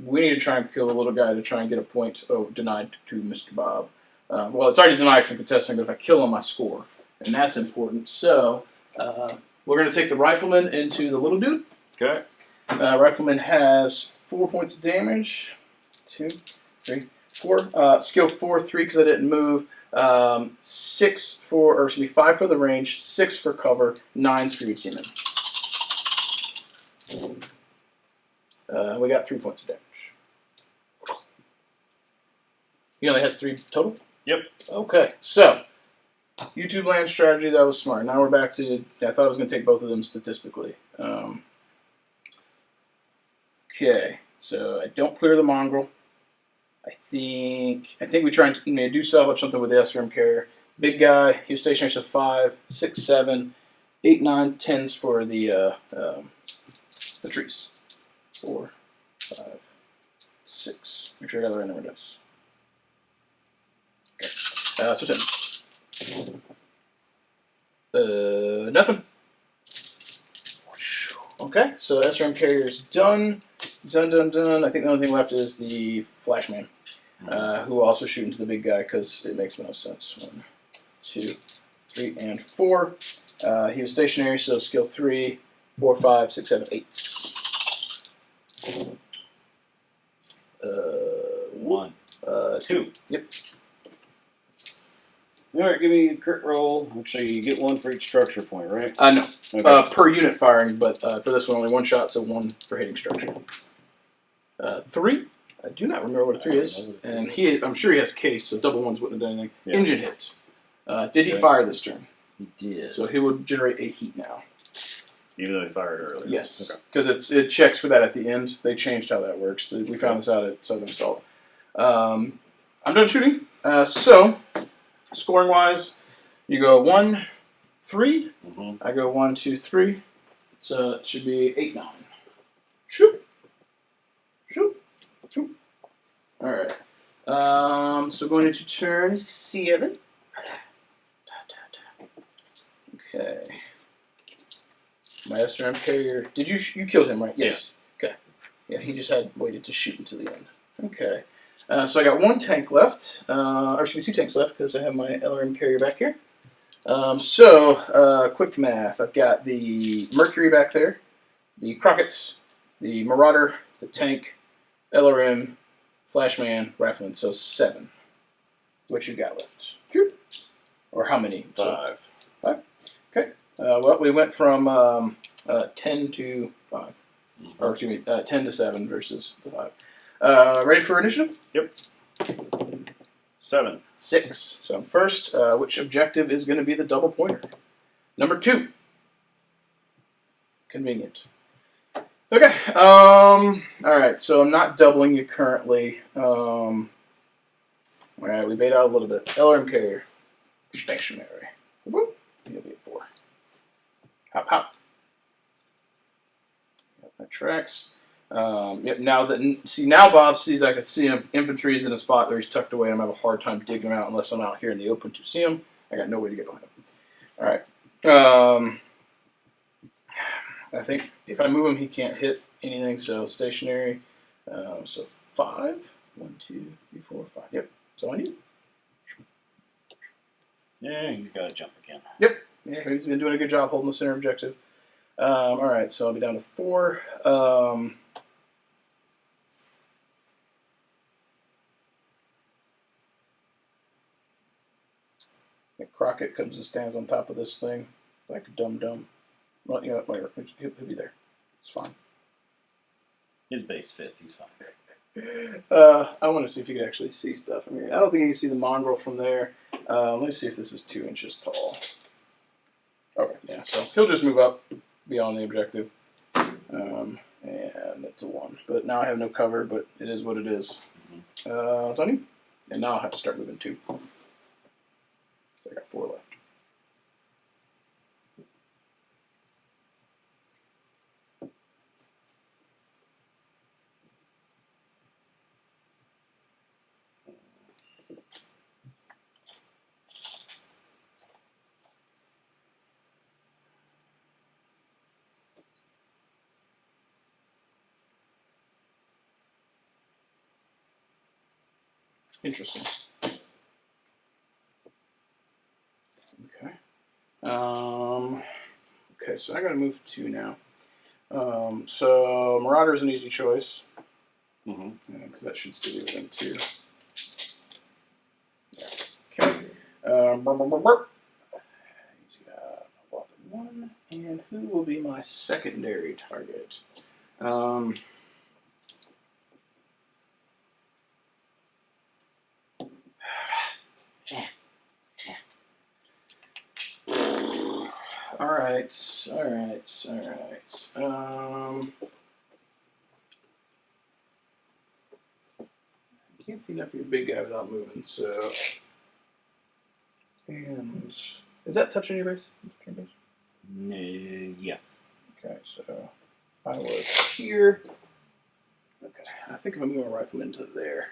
We need to try and kill the little guy to try and get a point denied to Mr. Bob. Well, it's already denied because I'm contesting, but if I kill him, I score. And that's important. So we're going to take the Rifleman into the little dude. Okay. Rifleman has 4 points of damage. 2, 3, 4. Skill 4, 3 because I didn't move. 6 for, or excuse me, 5 for the range, 6 for cover, 9s for your teammate. We got 3 points of damage. He only has 3 total? Yep. Okay, so YouTube land strategy, that was smart. Now we're back to, I thought I was going to take both of them statistically. Okay, so I don't clear the mongrel. I think we try and do salvage something with the SRM carrier. Big guy, he was stationary, so 5, 6, 7, 8, 9, 10s for the trees. 4, 5, 6. Make sure I got the right number of dice. Okay, so 10. Nothing. Okay, so SRM carrier is done. Done. I think the only thing left is the Flashman, who will also shoot into the big guy because it makes the most sense. 1, 2, 3, and 4. He was stationary, so skill 3, 4, 5, 6, 7, 8. 1. 2. Yep. All right, give me a crit roll. Actually, you get 1 for each structure point, right? No. Okay. Per unit firing, but for this one, only 1 shot, so 1 for hitting structure. 3. I do not remember what a 3 is. And I'm sure he has case, so double 1s wouldn't have done anything. Yeah. Engine hit. Did he fire this turn? He did. So he would generate a heat now. Even though he fired earlier? Yes. Because it checks for that at the end. They changed how that works. We found this out at Southern Assault. I'm done shooting. So, scoring-wise, you go 1, 3. Mm-hmm. I go 1, 2, 3. So it should be 8, 9. Shoot. Shoot. Shoot. All right. So going into turn 7. Okay. My SRM carrier. Did you killed him, right? Yes. Yeah. Okay. Yeah, he just had waited to shoot until the end. Okay. So I got 1 tank left. Or excuse me, 2 tanks left because I have my LRM carrier back here. Quick math. I've got the Mercury back there, the Crockett, the Marauder, the tank, LRM, Flashman, Rifleman. So 7. What you got left? Or how many? 5. 5? Okay. Well, we went from 10 to 5. Or excuse me, 10 to 7 versus the 5. Ready for initiative? Yep. 7. 6. So I'm first. Which objective is going to be the double pointer? Number 2. Convenient. Okay. All right. So I'm not doubling you currently. All right. We made out a little bit. LRM carrier. Stationary. Whoop. You'll be at 4. Hop, hop. Yep, that tracks. Yep, now Bob sees I can see him. Infantry's in a spot where he's tucked away. I'm gonna have a hard time digging him out unless I'm out here in the open to see him. I got no way to get behind him. All right. I think if I move him, he can't hit anything. So stationary. So 5. 1, 2, 3, 4, 5. Yep. So I need. Yeah, he's got to jump again. Yep. Yeah, he's been doing a good job holding the center objective. All right, so I'll be down to 4. Crockett comes and stands on top of this thing like a dum-dum. Well, you know, he'll be there. It's fine. His base fits. He's fine. I want to see if you can actually see stuff. I don't think you can see the mongrel from there. Let me see if this is 2 inches tall. Okay, yeah, so he'll just move up beyond the objective. And it's a 1. But now I have no cover, but it is what it is. It's on you. And now I'll have to start moving 2. So I got 4 left. Interesting. Okay. Okay, so I gotta move 2 now. So Marauder is an easy choice. Because that should still be within 2. Yeah. Okay. He's got a whopping 1. And who will be my secondary target? All right. Can't see enough of your big guy without moving, so. And is that touching your base? Yes. Okay, so I was here. Okay, I think if I'm moving a rifleman to there,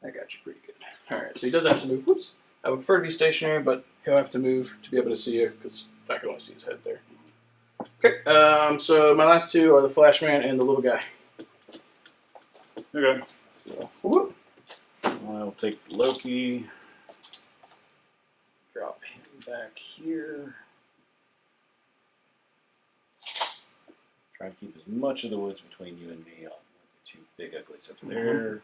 I got you pretty good. All right, so he doesn't have to move. Whoops. I would prefer to be stationary, but he'll have to move to be able to see you because I can only see his head there. Okay, so my last 2 are the Flashman and the little guy. Okay. So, whoop. I'll take Loki. Drop him back here. Try to keep as much of the woods between you and me on the 2 big uglies over there.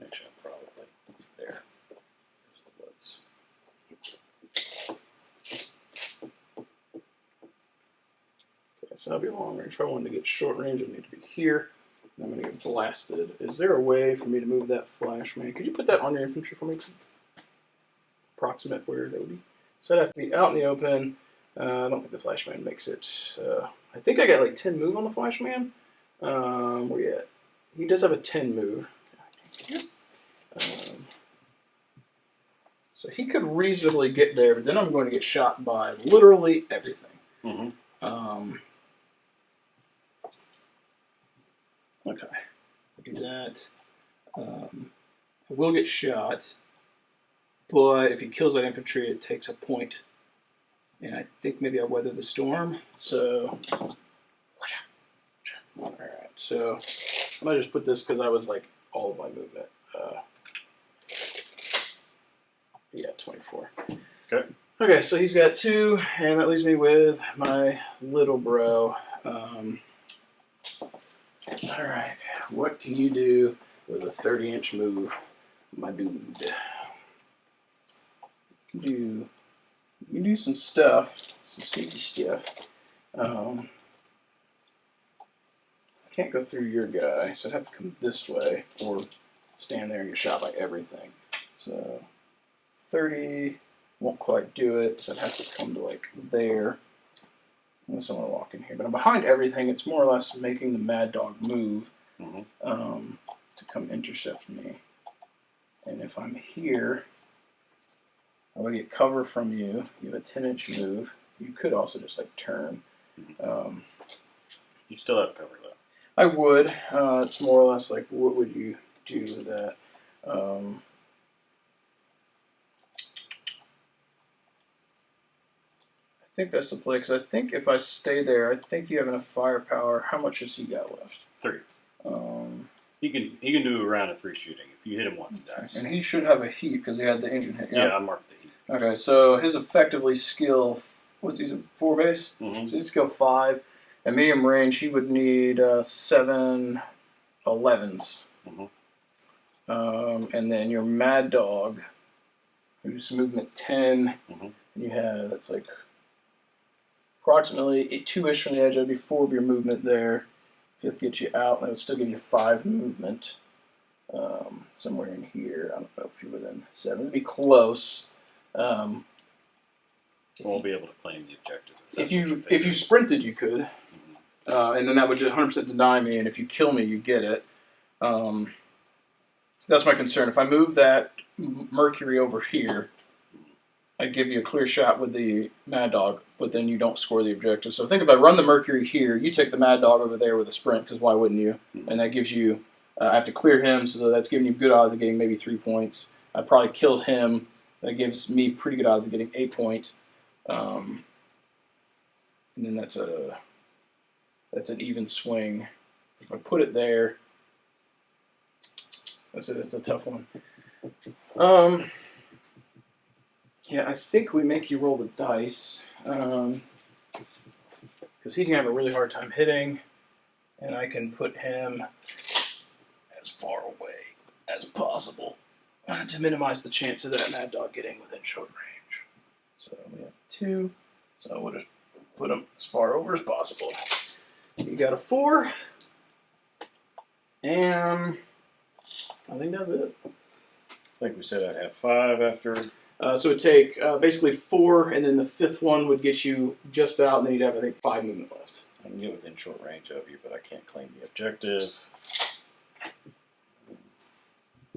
Actually, probably there. There's the woods. Okay, so that'll be long range. If I wanted to get short range, I need to be here. I'm going to get blasted. Is there a way for me to move that flash, man? Could you put that on your infantry for me? Approximate where that would be. So I'd have to be out in the open. I don't think the Flashman makes it. I think I got like 10 move on the Flashman. Where you at? He does have a 10 move. So he could reasonably get there, but then I'm going to get shot by literally everything. Okay. Do that. I will get shot, but if he kills that infantry, it takes a point. And I think maybe I'll weather the storm. So, all right. So I'm gonna just put this because I was like all of my movement. Yeah, 24. Okay. Okay, so he's got 2, and that leaves me with my little bro. All right, what can you do with a 30-inch move, my dude? You can do some stuff, some sneaky stuff. can't go through your guy, so I'd have to come this way or stand there and get shot by everything. So 30 won't quite do it, so I'd have to come to like there. Unless I want to walk in here. But I'm behind everything. It's more or less making the Mad Dog move to come intercept me. And if I'm here, I would get cover from you. You have a 10-inch move. You could also just like turn. You still have cover though. I would. It's more or less like, what would you do with that? I think that's the play, because I think if I stay there, I think you have enough firepower. How much has he got left? 3. He can do a round of 3 shooting. If you hit him once, he dies. And he should have a heat because he had the engine hit. Yeah, I marked the heat. Okay, so his effectively skill, what's he, 4 base? So he's skill 5. At medium range, he would need 7 11s. And then your Mad Dog, who's movement 10, you have, that's like approximately 2-ish from the edge. That'd be 4 of your movement there. 5th gets you out, and that would still give you 5 movement. Somewhere in here. I don't know if you're within 7. It'd be close. You won't be able to claim the objective. If you sprinted, you could. And then that would 100% deny me, and if you kill me, you get it. That's my concern. If I move that Mercury over here, I'd give you a clear shot with the Mad Dog, but then you don't score the objective. So think if I run the Mercury here, you take the Mad Dog over there with a sprint, because why wouldn't you? And that gives you, I have to clear him, so that's giving you good odds of getting maybe 3 points. I'd probably kill him. That gives me pretty good odds of getting 8 points. And then that's an even swing. If I put it there, it's a tough one. Yeah, I think we make you roll the dice, because he's gonna have a really hard time hitting, and I can put him as far away as possible to minimize the chance of that Mad Dog getting within short range. So we have 2, so we'll just put him as far over as possible. You got a 4, and I think that's it. Like we said, I'd have 5 after. So it'd take basically 4, and then the 5th one would get you just out, and then you'd have, I think, 5 movement left. I can get within short range of you, but I can't claim the objective.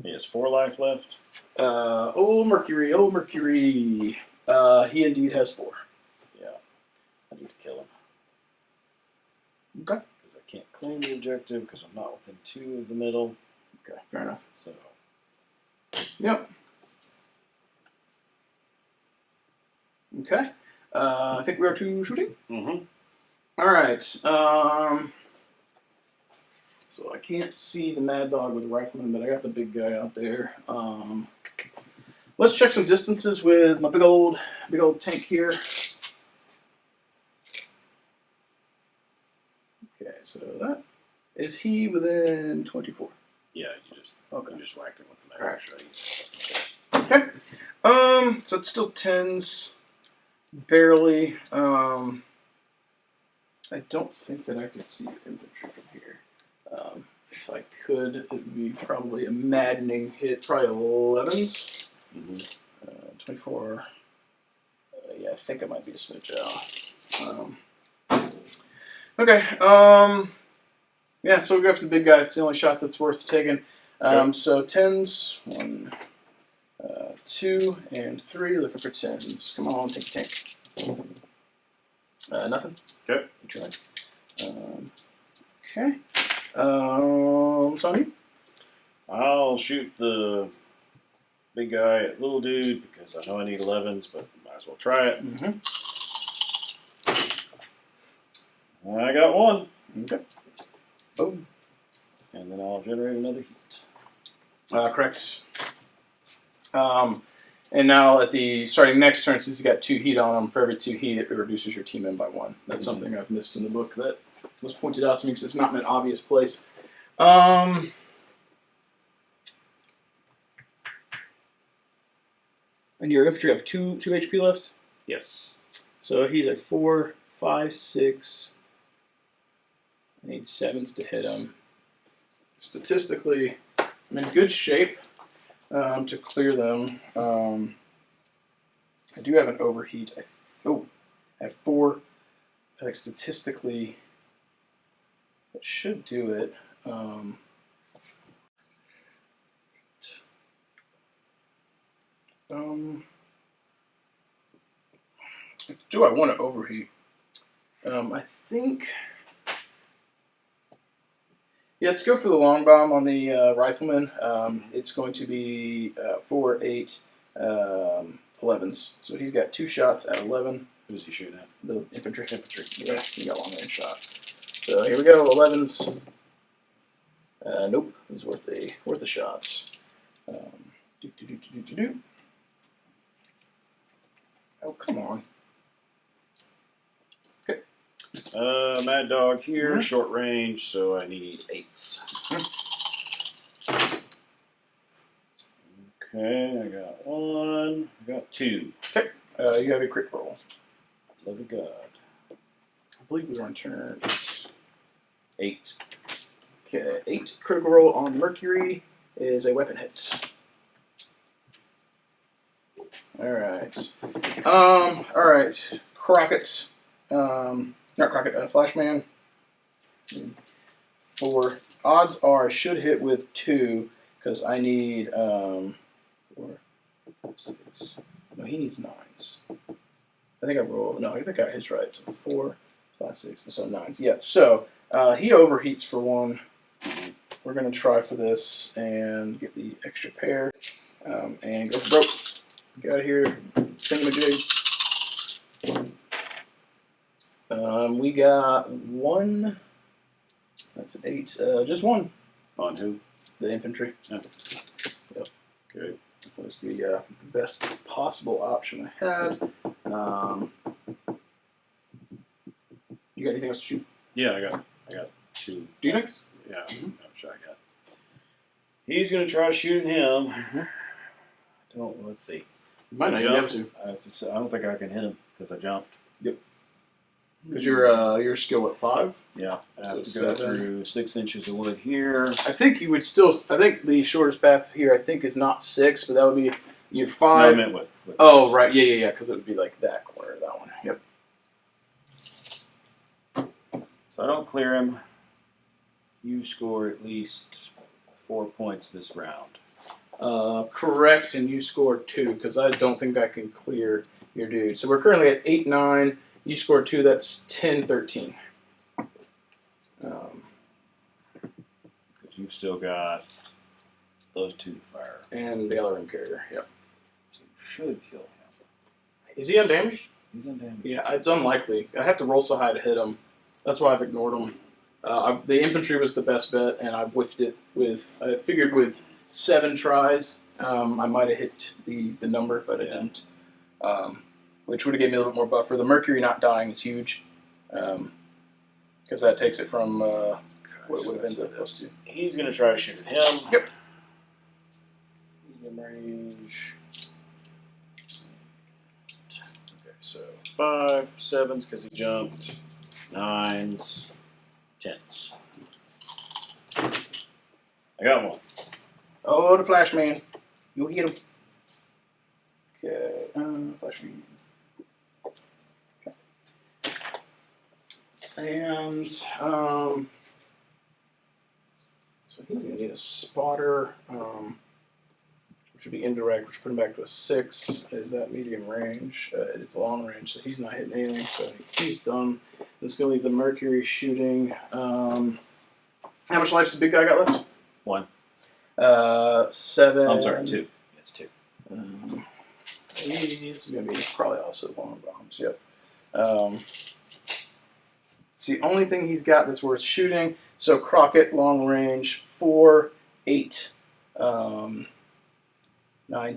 He has 4 life left. Oh, Mercury. He indeed has 4. Yeah. I need to kill him. Okay. Because I can't claim the objective because I'm not within 2 of the middle. Okay, fair enough. So. Yep. Okay. I think we are to shooting. All right. So I can't see the Mad Dog with the rifleman, but I got the big guy out there. Let's check some distances with my big old tank here. Okay, so that is he within 24. Yeah, you just whacked him with the knife. Right. Okay. So it's still 10s, barely. I don't think that I could see your infantry from here. If I could, it would be probably a maddening hit. Probably 11s. 24. Yeah, I think it might be a smidge out. Okay. Yeah, so we go after the big guy. It's the only shot that's worth taking. So 10s. 1, 2, and 3. Looking for 10s. Come on, take a tank. Nothing. Okay. You try. Okay. Sonny? I'll shoot the big guy at little dude because I know I need 11s, but might as well try it. I got 1. Okay. Boom. And then I'll generate another heat. Correct. And now at the starting next turn, since you got 2 heat on him, for every 2 heat, it reduces your team in by 1. That's something I've missed in the book that was pointed out to me because it's not in an obvious place. And your infantry have 2 HP left? Yes. So he's a 4, 5, 6. I need 7s to hit him. Statistically, I'm in good shape to clear them. I do have an overheat. I have 4. I feel like statistically, it should do it. Do I want to overheat? I think. Yeah, let's go for the long bomb on the rifleman. It's going to be 4, 8, 11s. So he's got 2 shots at 11. Who's he shooting at? The infantry. Yeah, he got long range shot. So here we go, 11s. Nope, he's worth the shots. Oh, come on. Okay. Mad Dog here, short range, so I need 8s. Okay, I got 1. I got 2. Okay, you have a crit roll. Love of God. I believe we were on turn 8. 8. Okay, 8 critical roll on Mercury is a weapon hit. Alright. Alright. Crockett. Not Crockett, Flashman. 4. Odds are I should hit with 2, because I need 4, 6. No, he needs 9s. I think I rolled. No, I think I got his right. So 4, 5, 6, and so 9s. Yeah, so he overheats for 1. We're going to try for this and get the extra pair and go for broke. Get out of here. We got 1. That's an 8. Just 1. On who? The infantry. Oh. Yep. Okay. That was the best possible option I had. You got anything else to shoot? Yeah, I got 2. Do you think? Yeah, I'm sure I got. He's gonna try shooting him. Let's see. You might not even be able to. I don't think I can hit him because I jumped. Yep. Because your skill at 5. Yeah, I have So to go 7. through 6 inches of wood here. I think you would still. I think the shortest path here, I think, is not 6, but that would be your 5. No, I meant with Oh, this. right. Yeah. Because it would be like that corner, that one. Yep. So I don't clear him. You score at least 4 points this round. Correct, and you scored 2, because I don't think I can clear your dude. So we're currently at 8, 9. You scored 2. That's 10, 13. Because you've still got those 2 to fire. And the LRM carrier. Yep. So you should kill him. Is he undamaged? He's undamaged. Yeah, it's unlikely. I have to roll so high to hit him. That's why I've ignored him. The infantry was the best bet, and I whiffed it with. I figured with 7 tries, I might have hit the number, but I didn't. Which would have given me a little bit more buffer. The Mercury not dying is huge, because that takes it from what it would have been supposed to. He's going to try to shoot at him. Yep. Medium range. Okay, so 5, 7s because he jumped, 9s, 10s. I got 1. Oh, the Flashman. You'll hit him. Okay, Flashman. Okay. And, so he's going to need a spotter, which would be indirect, which would put him back to a 6. Is that medium range? It's long range, so he's not hitting anything, so he's done. This is going to leave the Mercury shooting. How much life does the big guy got left? 1. 7. I'm sorry, 2. Yes, 2. He's going to be probably also long bombs, yep. It's the only thing he's got that's worth shooting. So Crockett, long range, 4, 8, 9,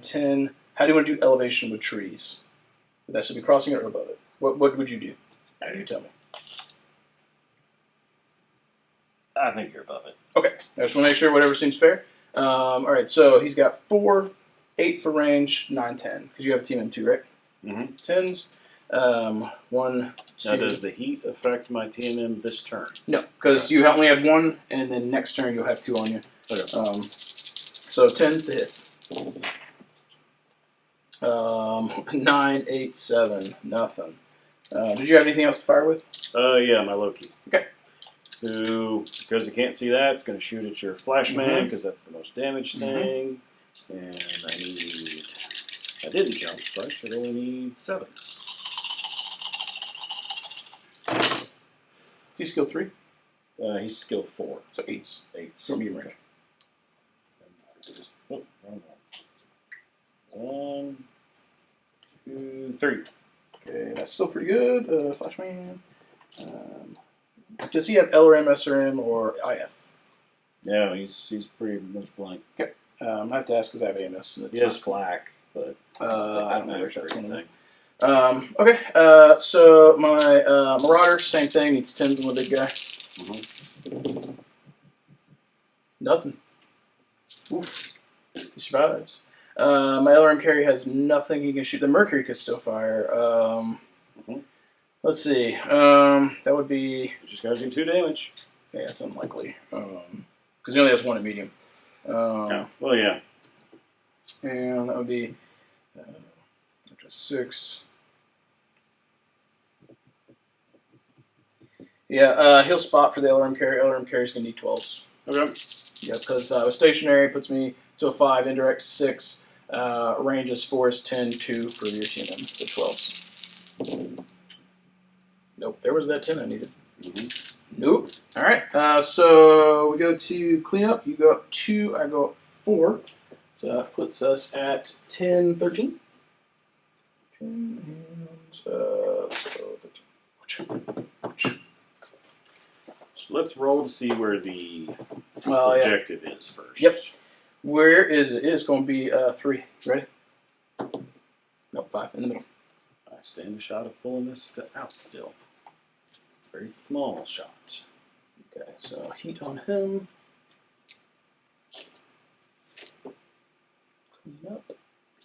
10. How do you want to do elevation with trees? That should be crossing it or above it. What would you do? You tell me. I think you're above it. Okay, I just want to make sure whatever seems fair. All right, so he's got 4, 8 for range, 9, 10. Because you have a team M2, right? Mm-hmm. 10s. 1, 2. Now, does the heat affect my TMM this turn? No, because you only had 1, and then next turn you'll have 2 on you. Okay. So 10's to hit. 9, 8, 7, nothing. Did you have anything else to fire with? Yeah, my Loki. Okay. Who, because you can't see that, it's going to shoot at your Flashman, because that's the most damaged thing. And I didn't jump, so I should only need 7s. Is he skill 3? He's skill 4. So 8s. 8s. From medium range. Oh, wrong one. 1, 2, 3. Okay, that's still pretty good. Flashman. Does he have LRM, SRM, or IF? Yeah, he's pretty much blank. Okay. I have to ask because I have AMS. And He has flak, but I don't know if for that's one of them. anything. Okay, so my Marauder, same thing, needs 10s on the big guy. Nothing. Oof. He survives. My LRM carry has nothing he can shoot. The Mercury could still fire. Let's see. That would be... You just gotta do 2 damage. Yeah, it's unlikely. Because he only has 1 at medium. Oh, well, yeah. And that would be 6. Yeah, he'll spot for the LRM carry. LRM carry's going to need 12s. Okay. Yeah, because stationary puts me to a 5, indirect 6, range is 4, is 10, 2 for your TNM, so 12s. Nope, there was that 10 I needed. Nope. All right, so we go to cleanup. You go up 2, I go up 4. So that puts us at 10, 13. 10 and So let's roll to see where the Well, yeah. objective is first. Yep. Where is it? It's going to be 3. Ready? Nope, 5 in the middle. I stand a shot of pulling this out still. It's a very small shot. Okay, so heat on him. Clean up.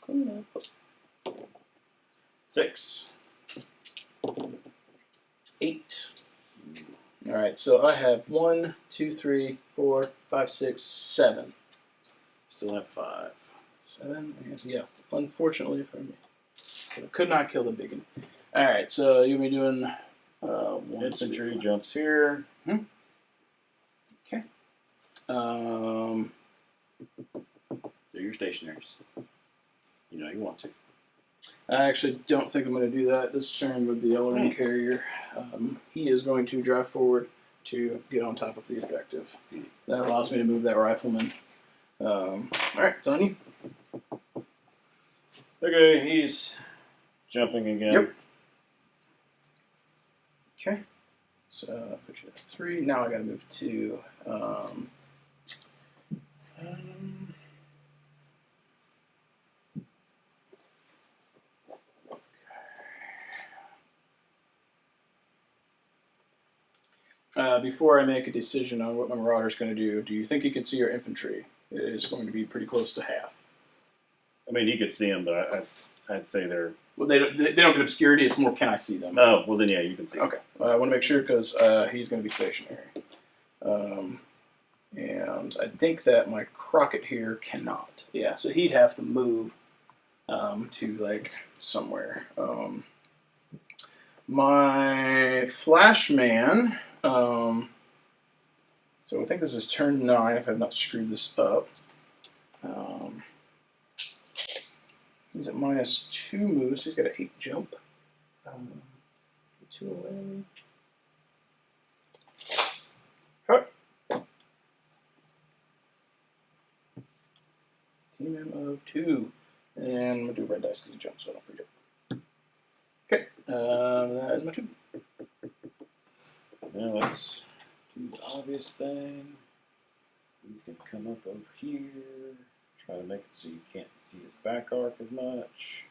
Clean up. 6. 8. All right, so I have 1, 2, 3, 4, 5, 6, 7. Still have 5. 7, and yeah, unfortunately for me. I could not kill the big one. All right, so you'll be doing 1, Infantry 2, 4. jumps here. Okay. Do your stationaries. You know you want to. I actually don't think I'm going to do that this turn with the LRM carrier. He is going to drive forward to get on top of the objective. That allows me to move that rifleman. All right, it's on you. Okay, he's jumping again. Yep. Okay. So put you at 3. Now I got to move to. Before I make a decision on what my Marauder's going to do you think you can see your infantry? It is going to be pretty close to half. I mean, he could see them, but I'd say they're... Well, they don't get obscurity. It's more, can I see them? Oh, well then, yeah, you can see them. Okay. I want to make sure because he's going to be stationary. And I think that my Crockett here cannot. Yeah, so he'd have to move to, like, somewhere. My Flashman... so I think this is turn 9 if I've not screwed this up. He's at -2 moves, so he's got an 8 jump. 2 away. Cut. Team of 2. And I'm going to do red dice because he jumps, so I don't forget. Okay, that is my 2. Now let's do the obvious thing. He's going to come up over here. Try to make it so you can't see his back arc as much.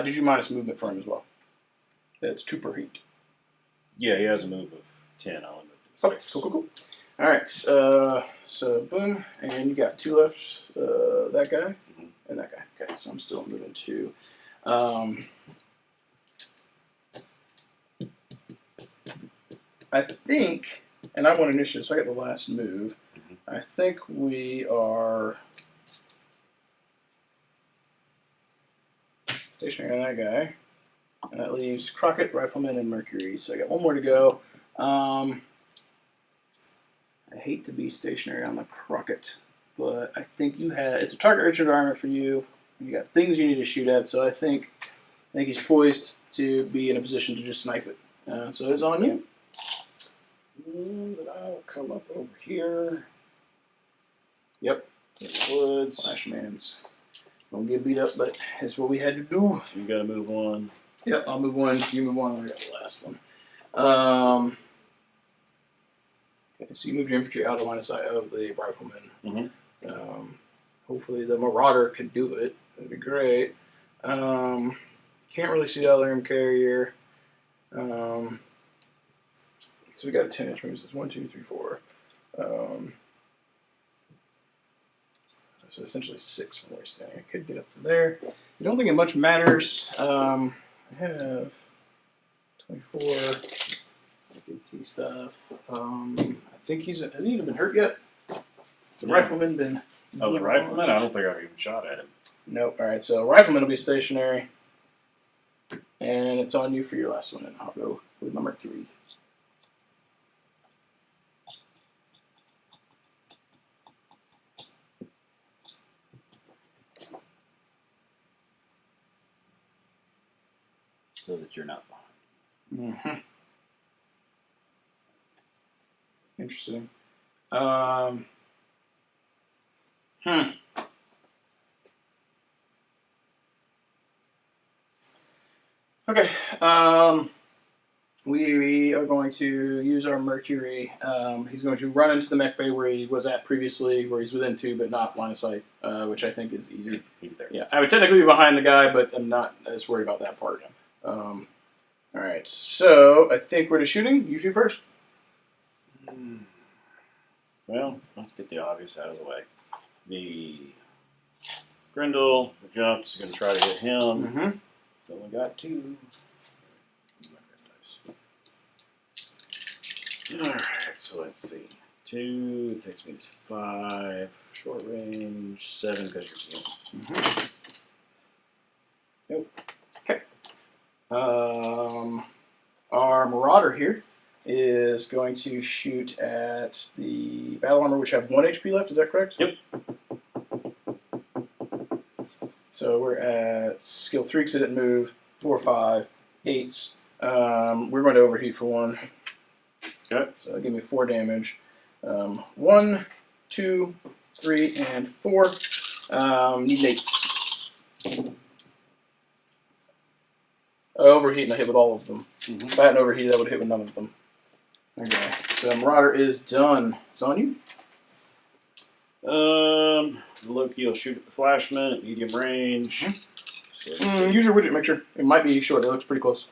Did you minus movement for him as well? That's 2 per heat. Yeah, he has a move of 10. I'll move to 6. Okay, cool. All right, so boom, and you got 2 left. That guy and that guy. Okay, so I'm still moving to. I think, and I want initiative, so I get the last move. I think we are stationary on that guy. And that leaves Crockett, Rifleman, and Mercury. So I got one more to go. I hate to be stationary on the Crockett, but I think you have, it's a target-rich environment for you. You got things you need to shoot at, so I think he's poised to be in a position to just snipe it. So it's on you. And I'll come up over here. Yep. In the woods. Flashman's gonna get beat up, but it's what we had to do. So you got to move one. Yep, I'll move one. You move one. I got the last one. Okay, so you moved your infantry out of line of sight of the rifleman. Hopefully the marauder can do it. That'd be great. Can't really see the other M carrier. So we got a 10-inch move. So it's 1, 2, 3, 4. So essentially 6 from where we're standing. I could get up to there. I don't think it much matters. I have 24. I can see stuff. I think has he even been hurt yet? The rifleman been. Oh, the rifleman? I don't think I've even shot at him. Nope. All right. So rifleman will be stationary, and it's on you for your last one. And I'll go with my Mercury. So that you're not behind. Interesting. Okay. We are going to use our Mercury. He's going to run into the mech bay where he was at previously, where he's within 2 but not line of sight, which I think is easy. He's there. Yeah, I would technically be behind the guy, but I'm not as worried about that part. All right, so I think we're to shooting. You shoot first. Well, let's get the obvious out of the way. The Grendel, the jumps, is going to try to hit him. He's only got 2. Alright, so let's see. 2, it takes me to 5. Short range, 7 because you're healing. Nope. Okay. Our Marauder here is going to shoot at the battle armor, which have 1 HP left. Is that correct? Yep. So we're at skill 3 because it didn't move. 4, 5, 8s. We're going to overheat for 1. Okay. So that'll give me 4 damage. 1, 2, 3, and 4. Need 8. Overheat and I hit with all of them. If I hadn't overheated, I would have hit with none of them. Okay, so Marauder is done. It's on you. Loki will shoot at the flashman at medium range. So use your widget, make sure. It might be short. It looks pretty close.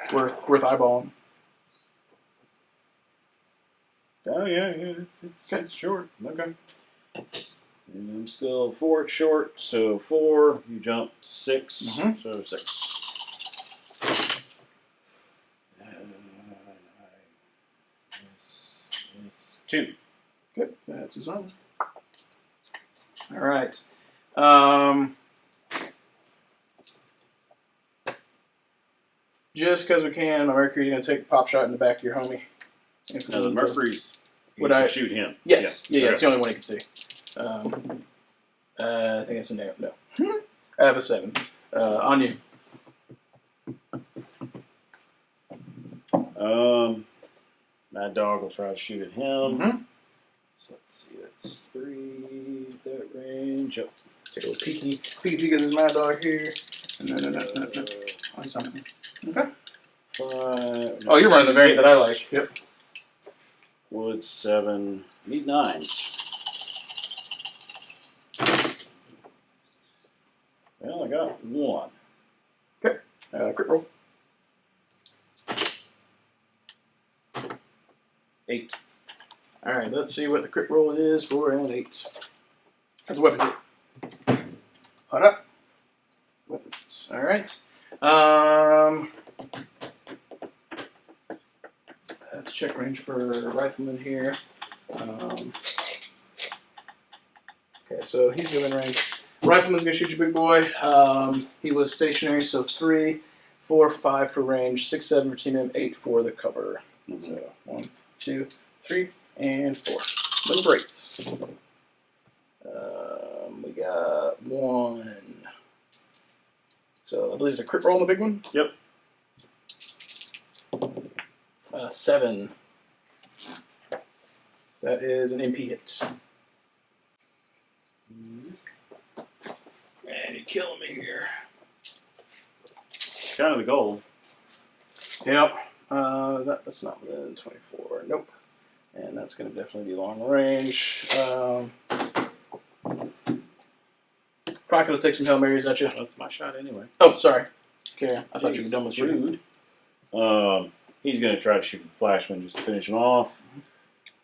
It's worth eyeballing. Oh yeah, it's short. Okay. And I'm still 4 short, so 4. You jumped 6, so 6. It's 2. Good. That's his armor. All right. Just because we can, my Mercury's going to take a pop shot in the back of your homie. Now the Mercury's, would I shoot him? Yes. Yeah, okay. It's the only one he can see. I think it's a no. No. I have a 7. On you. Mad Dog will try to shoot at him. So let's see, that's 3 at that range. Yep. Take a little peek at this Mad Dog here. No. On something. Okay. 5. Oh, you're running the variant that I like. Yep. Wood 7. Need 9s. Well, I got 1. Okay. Crit roll. 8. All right. Let's see what the crit roll is for an 8. That's a weapon. Hold up. Weapons. All right. Let's check range for rifleman here. Okay, so he's within range. Rifleman's gonna shoot you, big boy. He was stationary, so 3, 4, 5 for range, 6, 7 for team M, 8 for the cover. So 1, 2, 3, and 4. Little breaks. We got 1. So I believe it's a crit roll on the big one. Yep. 7. That is an MP hit. And you're killing me here. Kind of the goal. Yep. That's not within 24. Nope. And that's going to definitely be long range. Crockett will take some Hail Marys at you. That's my shot anyway. Oh, sorry. Okay, I thought you were done with shooting. He's going to try to shoot Flashman just to finish him off.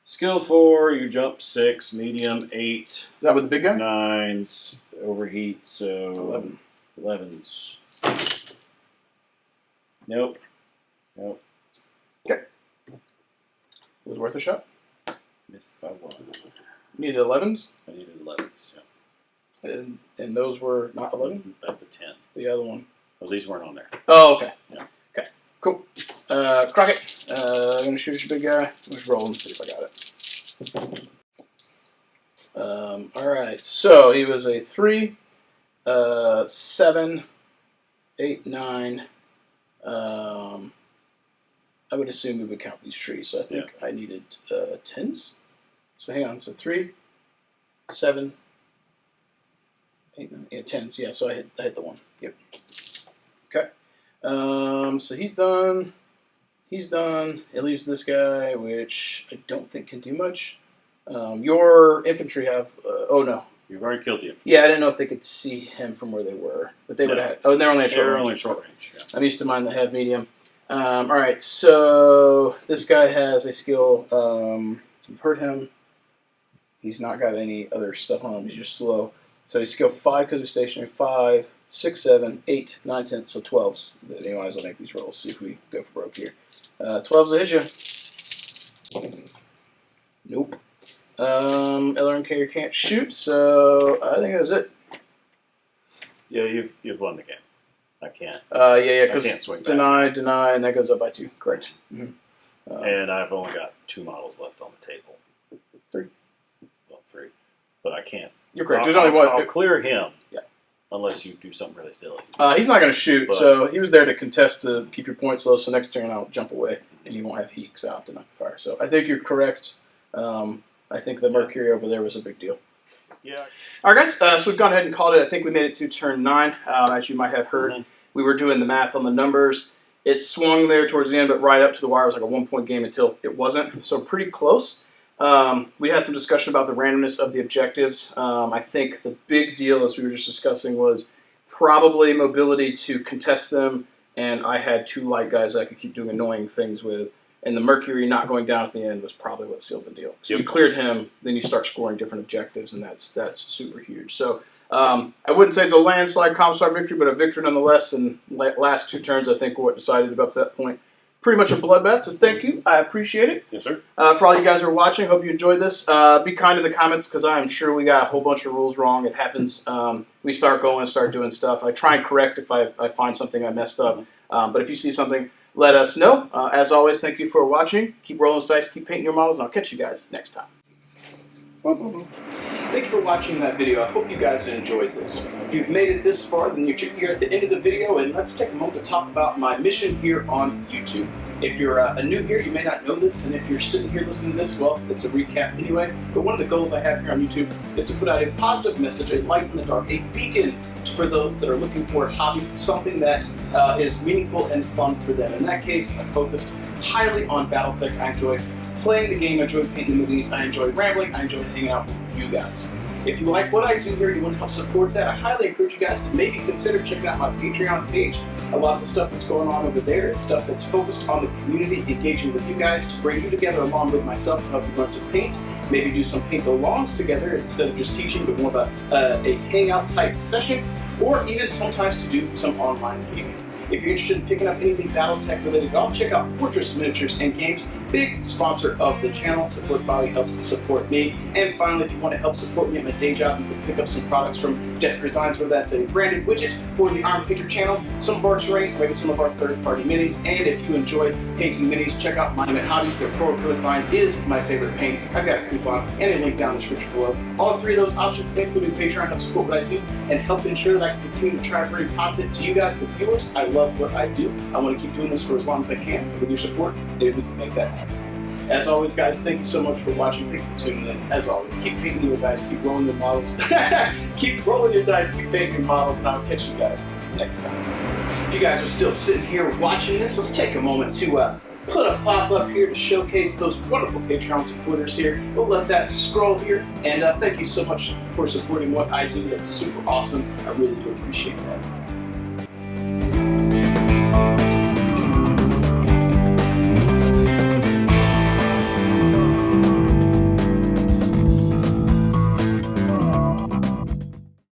Skill 4, you jump 6, medium 8. Is that with the big guy? 9s, overheat, so 11. 11s. Nope. Nope. Okay. It was worth a shot. Missed by 1. Needed 11s? I needed 11s, yeah. And those were not 11? That's a 10. The other one. Oh, these weren't on there. Oh, okay. Yeah. Okay, cool. Crockett, I'm going to shoot your big guy. Let's roll and see if I got it. Alright, so he was a 3, 7, 8, 9. I would assume we would count these trees, so I think I needed 10s. So hang on, so 3, 7, 8, 9, yeah, 10s, yeah, so I hit the 1. Yep. Okay. So he's done. He's done. It leaves this guy, which I don't think can do much. Your infantry have. Oh no. You've already killed the infantry. Yeah, I didn't know if they could see him from where they were, but they would have had. Oh, and they're only at short range. Only short range. Yeah. I'm used to mine that have medium. All right, so this guy has a skill. You've heard him. He's not got any other stuff on him. He's just slow. So he's skill 5 because he's stationary. 5, 6, 7, 8, 9, 10. So 12s. You might as well make these rolls. See if we go for broke here. 12s will hit you. Nope. LRM carrier can't shoot, so I think that's it. Yeah, you've won the game. I can't. Yeah, because deny, and that goes up by 2. Correct. Mm-hmm. And I've only got 2 models left on the table. 3. Well, 3. But I can't. You're correct. There's only one. I'll clear him. Yeah. Unless you do something really silly. He's not going to shoot, so he was there to contest to keep your points low, so next turn I'll jump away, and you won't have heat because I'll have to knock fire. So I think you're correct. I think the Mercury over there was a big deal. Yeah. All right, guys, so we've gone ahead and called it. I think we made it to turn 9, as you might have heard. Mm-hmm. We were doing the math on the numbers. It swung there towards the end, but right up to the wire. It was like a 1-point game until it wasn't, so pretty close. We had some discussion about the randomness of the objectives. I think the big deal, as we were just discussing, was probably mobility to contest them, and I had 2 light guys I could keep doing annoying things with, and the Mercury not going down at the end was probably what sealed the deal. So you cleared him, then you start scoring different objectives, and that's super huge. So I wouldn't say it's a landslide COMSTAR victory, but a victory nonetheless, and last 2 turns I think were what decided it up to that point. Pretty much a bloodbath, so thank you. I appreciate it. Yes, sir. For all you guys who are watching, hope you enjoyed this. Be kind in the comments because I am sure we got a whole bunch of rules wrong. It happens. We start going and start doing stuff. I try and correct if I find something I messed up. But if you see something, let us know. As always, thank you for watching. Keep rolling dice, keep painting your models, and I'll catch you guys next time. Thank you for watching that video. I hope you guys enjoyed this. If you've made it this far, then you're here at the end of the video, and let's take a moment to talk about my mission here on YouTube. If you're new here, you may not know this, and if you're sitting here listening to this, well, it's a recap anyway. But one of the goals I have here on YouTube is to put out a positive message, a light in the dark, a beacon for those that are looking for a hobby, something that is meaningful and fun for them. In that case, I focused highly on Battletech. I enjoy playing the game, I enjoy painting the movies, I enjoy rambling, I enjoy hanging out with you guys. If you like what I do here, you want to help support that, I highly encourage you guys to maybe consider checking out my Patreon page. A lot of the stuff that's going on over there is stuff that's focused on the community, engaging with you guys to bring you together along with myself to help you learn to paint, maybe do some paint-alongs together instead of just teaching, but more of a hangout type session. or even sometimes to do some online gaming. If you're interested in picking up anything Battletech related at all, check out Fortress Miniatures and Games, big sponsor of the channel. Support Bobby helps support me. And finally, if you want to help support me at my day job, you can pick up some products from Death Designs, whether that's a branded widget for the Arm Picture channel, some of our terrain, maybe some of our third-party minis. And if you enjoy painting minis, check out Monument Hobbies. Their Pro Acrylic line is my favorite paint. I've got a coupon and a link down in the description below. All three of those options, including Patreon, help support what I do and help ensure that I can continue to try to bring content to you guys, the viewers. I love what I do. I want to keep doing this for as long as I can. With your support, maybe we can make that happen. As always, guys, thank you so much for watching. Thank you for tuning in. As always, keep painting your dice, keep rolling your models. Keep rolling your dice, keep painting your models, and I'll catch you guys next time. If you guys are still sitting here watching this, let's take a moment to put a pop-up here to showcase those wonderful Patreon supporters here. We'll let that scroll here, and thank you so much for supporting what I do. That's super awesome. I really do appreciate that.